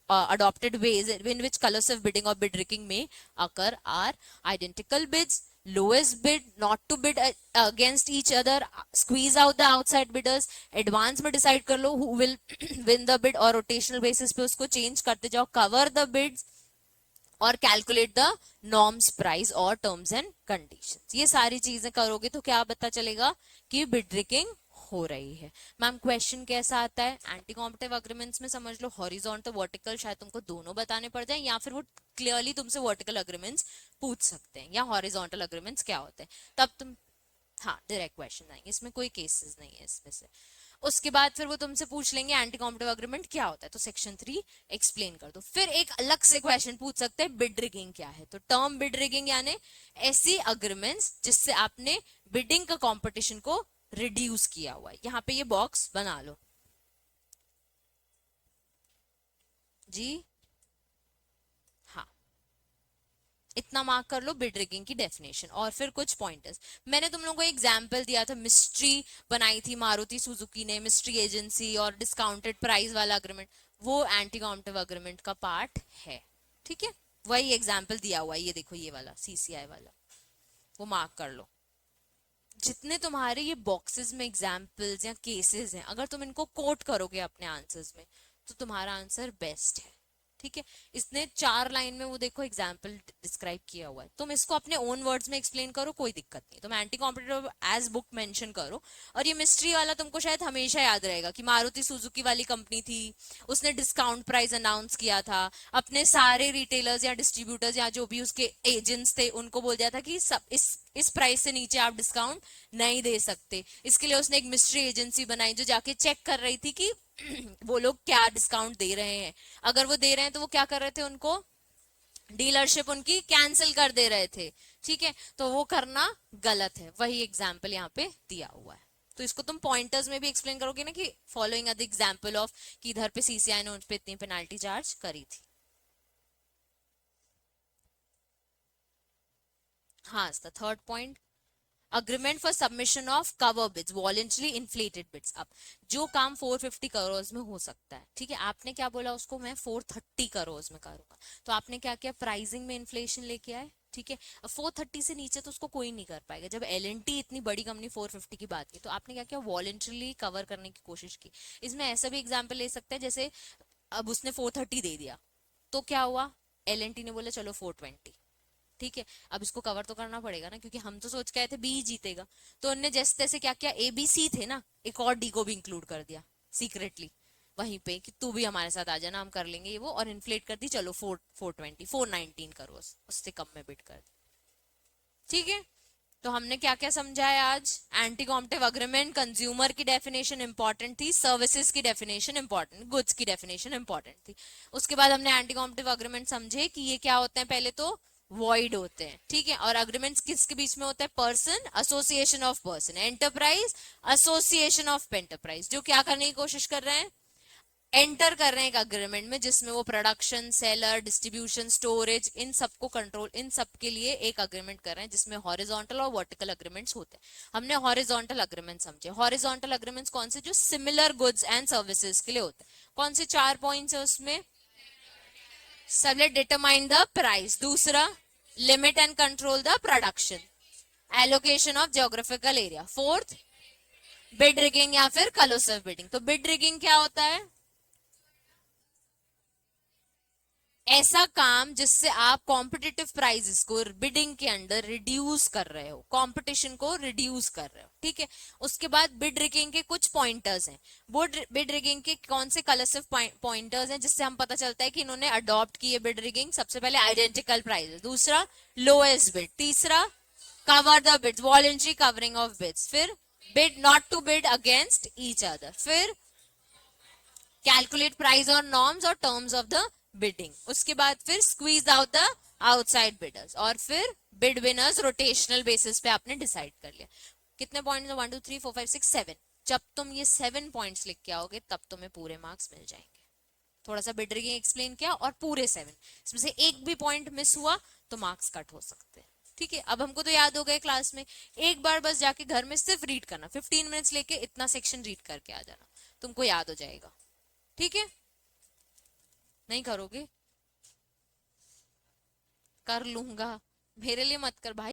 adopted ways in which collusive bidding or bid rigging may occur are identical bids, lowest bid, not to bid against each other, squeeze out the outside bidders, advance में decide कर लो who will win the bid और rotational basis पे उसको change करते जाओ, cover the bids और calculate the norms price और terms and conditions. ये सारी चीजें करोगे तो क्या पता चलेगा कि बिड रिगिंग हो रही है। मैम क्वेश्चन कैसा आता है, एंटी कॉम्पिटिटिव अग्रीमेंट्स में समझ लो हॉरिजॉन्टल वर्टिकल शायद तुमको दोनों बताने पड़ जाए, या फिर वो क्लियरली तुमसे वर्टिकल अग्रीमेंट्स पूछ सकते हैं, या हॉरिजॉन्टल अग्रीमेंट्स क्या होते हैं, तब तुम हाँ डायरेक्ट क्वेश्चन आएंगे, इसमें कोई केसेस नहीं है इसमें से। उसके बाद फिर वो तुमसे पूछ लेंगे एंटी कॉम्पिटिटिव अग्रीमेंट क्या होता है, तो सेक्शन 3 एक्सप्लेन कर दो। फिर एक अलग से क्वेश्चन पूछ सकते हैं बिड रिगिंग क्या है, तो टर्म बिड रिगिंग यानी ऐसी अग्रीमेंट्स जिससे आपने बिडिंग का कंपटीशन को रिड्यूस किया हुआ है। यहाँ पे ये बॉक्स बना लो जी, हाँ इतना मार्क कर लो बिड रिगिंग की डेफिनेशन। और फिर कुछ पॉइंटर्स, मैंने तुम लोगों को एग्जांपल दिया था, मिस्ट्री बनाई थी मारुति सुजुकी ने, मिस्ट्री एजेंसी और डिस्काउंटेड प्राइस वाला अग्रीमेंट, वो एंटी कॉम्पिटिटिव अग्रीमेंट का पार्ट है, ठीक है। वही एग्जाम्पल दिया हुआ है, ये देखो ये वाला सीसीआई वाला, वो मार्क कर लो। जितने तुम्हारे ये बॉक्सेस में एग्जाम्पल्स या केसेस हैं, अगर तुम इनको कोट करोगे अपने आंसर्स में तो तुम्हारा आंसर बेस्ट है, ठीक है। इसने 4 लाइन में वो देखो एग्जाम्पल डिस्क्राइब किया हुआ है, तुम इसको अपने ओन वर्ड्स में एक्सप्लेन करो, कोई दिक्कत नहीं, तुम anti competitive as book mention करो। और ये मिस्ट्री वाला तुमको शायद हमेशा याद रहेगा कि मारुति सुजुकी वाली कंपनी थी, उसने डिस्काउंट प्राइस अनाउंस किया था, अपने सारे रिटेलर्स या डिस्ट्रीब्यूटर्स या जो भी उसके एजेंट्स थे उनको बोल दिया था कि सब इस प्राइस से नीचे आप डिस्काउंट नहीं दे सकते। इसके लिए उसने एक मिस्ट्री एजेंसी बनाई जो जाके चेक कर रही थी कि वो लोग क्या डिस्काउंट दे रहे हैं, अगर वो दे रहे हैं तो वो क्या कर रहे थे, उनको डीलरशिप उनकी कैंसिल कर दे रहे थे, ठीक है। तो वो करना गलत है, वही एग्जाम्पल यहाँ पे दिया हुआ है। तो इसको तुम पॉइंटर्स में भी एक्सप्लेन करोगे ना कि फॉलोइंग द एग्जाम्पल ऑफ कि इधर पे सीसीआई ने उन पे इतनी पेनाल्टी चार्ज करी थी। हाँ third point, agreement for submission of cover bids, voluntary inflated bids. अब जो काम 450 करोड़ में हो सकता है, ठीक है, आपने क्या बोला उसको मैं 430 करोड़ में करूंगा, तो आपने क्या किया, प्राइसिंग में इन्फ्लेशन लेके आए, ठीक है। अब 430 से नीचे तो उसको कोई नहीं कर पाएगा, जब एलएनटी इतनी बड़ी कंपनी 450 की बात की, तो आपने क्या किया, वॉलेंटरीली कवर करने की कोशिश की। इसमें ऐसा भी एग्जाम्पल ले सकते हैं, जैसे अब उसने 430 दे दिया तो क्या हुआ, एलएनटी ने बोला चलो 420, ठीक है। अब इसको कवर तो करना पड़ेगा ना, क्योंकि हम तो सोच के आए थे बी जीतेगा, तो उनने जैसे तैसे क्या किया, ए बी सी थे ना, एक और डी को भी इंक्लूड कर दिया सीक्रेटली, वहीं पे कि तू भी हमारे साथ आ जाना, हम कर लेंगे ये वो, और इन्फ्लेट कर दी, चलो 420 419 करो, उससे कम में बिड कर दी। ठीक है, तो हमने क्या क्या समझा है आज? एंटी कॉम्पिटिटिव अग्रीमेंट, कंज्यूमर की डेफिनेशन इंपॉर्टेंट थी, सर्विसेज की डेफिनेशन इंपॉर्टेंट, गुड्स की डेफिनेशन इंपॉर्टेंट थी। उसके बाद हमने एंटी कॉम्पिटिटिव अग्रीमेंट समझे कि ये क्या होते हैं, पहले तो वॉइड होते हैं, ठीक है। और अग्रीमेंट्स किसके बीच में होता है? Person, association of person, enterprise, association of enterprise, जो क्या करने की कोशिश कर रहे हैं? एंटर कर रहे हैं एक अग्रीमेंट में, जिसमें वो प्रोडक्शन, सेलर, डिस्ट्रीब्यूशन, स्टोरेज, इन सबको कंट्रोल, इन सब के लिए एक अग्रीमेंट कर रहे हैं, जिसमें हॉरिजॉन्टल और वर्टिकल अग्रीमेंट्स होते हैं। हमने हॉरिजॉन्टल अग्रीमेंट समझे। हॉरिजॉन्टल अग्रीमेंट्स कौन से? जो सिमिलर गुड्स एंड सर्विसेज के लिए होते हैं। कौन से 4 पॉइंट्स है उसमें? सबलेट डिटरमाइन द प्राइस, दूसरा limit and control the production, allocation of geographical area, fourth bid rigging या फिर कलोसिव बिडिंग। तो बिड रिगिंग क्या होता है? ऐसा काम जिससे आप कॉम्पिटिटिव प्राइसेस को बिडिंग के अंदर रिड्यूस कर रहे हो, कंपटीशन को रिड्यूस कर रहे हो, ठीक है। उसके बाद बिड रिगिंग के कुछ पॉइंटर्स हैं। वो बिड रिगिंग के कौन से कलसिव पॉइंटर्स हैं जिससे हम पता चलता है कि इन्होंने अडॉप्ट की है बिड रिगिंग? सबसे पहले आइडेंटिकल प्राइस, दूसरा लोएस्ट बिड, तीसरा cover the bids, voluntary covering of bids, फिर bid not to bid against each other, फिर कैलकुलेट प्राइस और नॉर्म्स और टर्म्स ऑफ द बिडिंग, उसके बाद फिर squeeze out the outside bidders, और फिर बिड विनर्स रोटेशनल बेसिस पे आपने डिसाइड कर लिया। कितने पॉइंट्स? 1 2 3 4 5 6 7। जब तुम ये 7 पॉइंट्स लिख के आओगे तब तुम्हें पूरे मार्क्स मिल जाएंगे। थोड़ा सा बिड रिगिंग एक्सप्लेन किया और पूरे 7, इसमें से एक भी पॉइंट मिस हुआ तो मार्क्स कट हो सकते हैं, ठीक है। अब हमको तो याद हो गए क्लास में, एक बार बस जाके घर में सिर्फ रीड करना, 15 मिनट्स लेके इतना सेक्शन रीड करके आ जाना, तुमको याद हो जाएगा, ठीक है। नहीं करोगे? कर लूंगा, मेरे लिए मत कर भाई।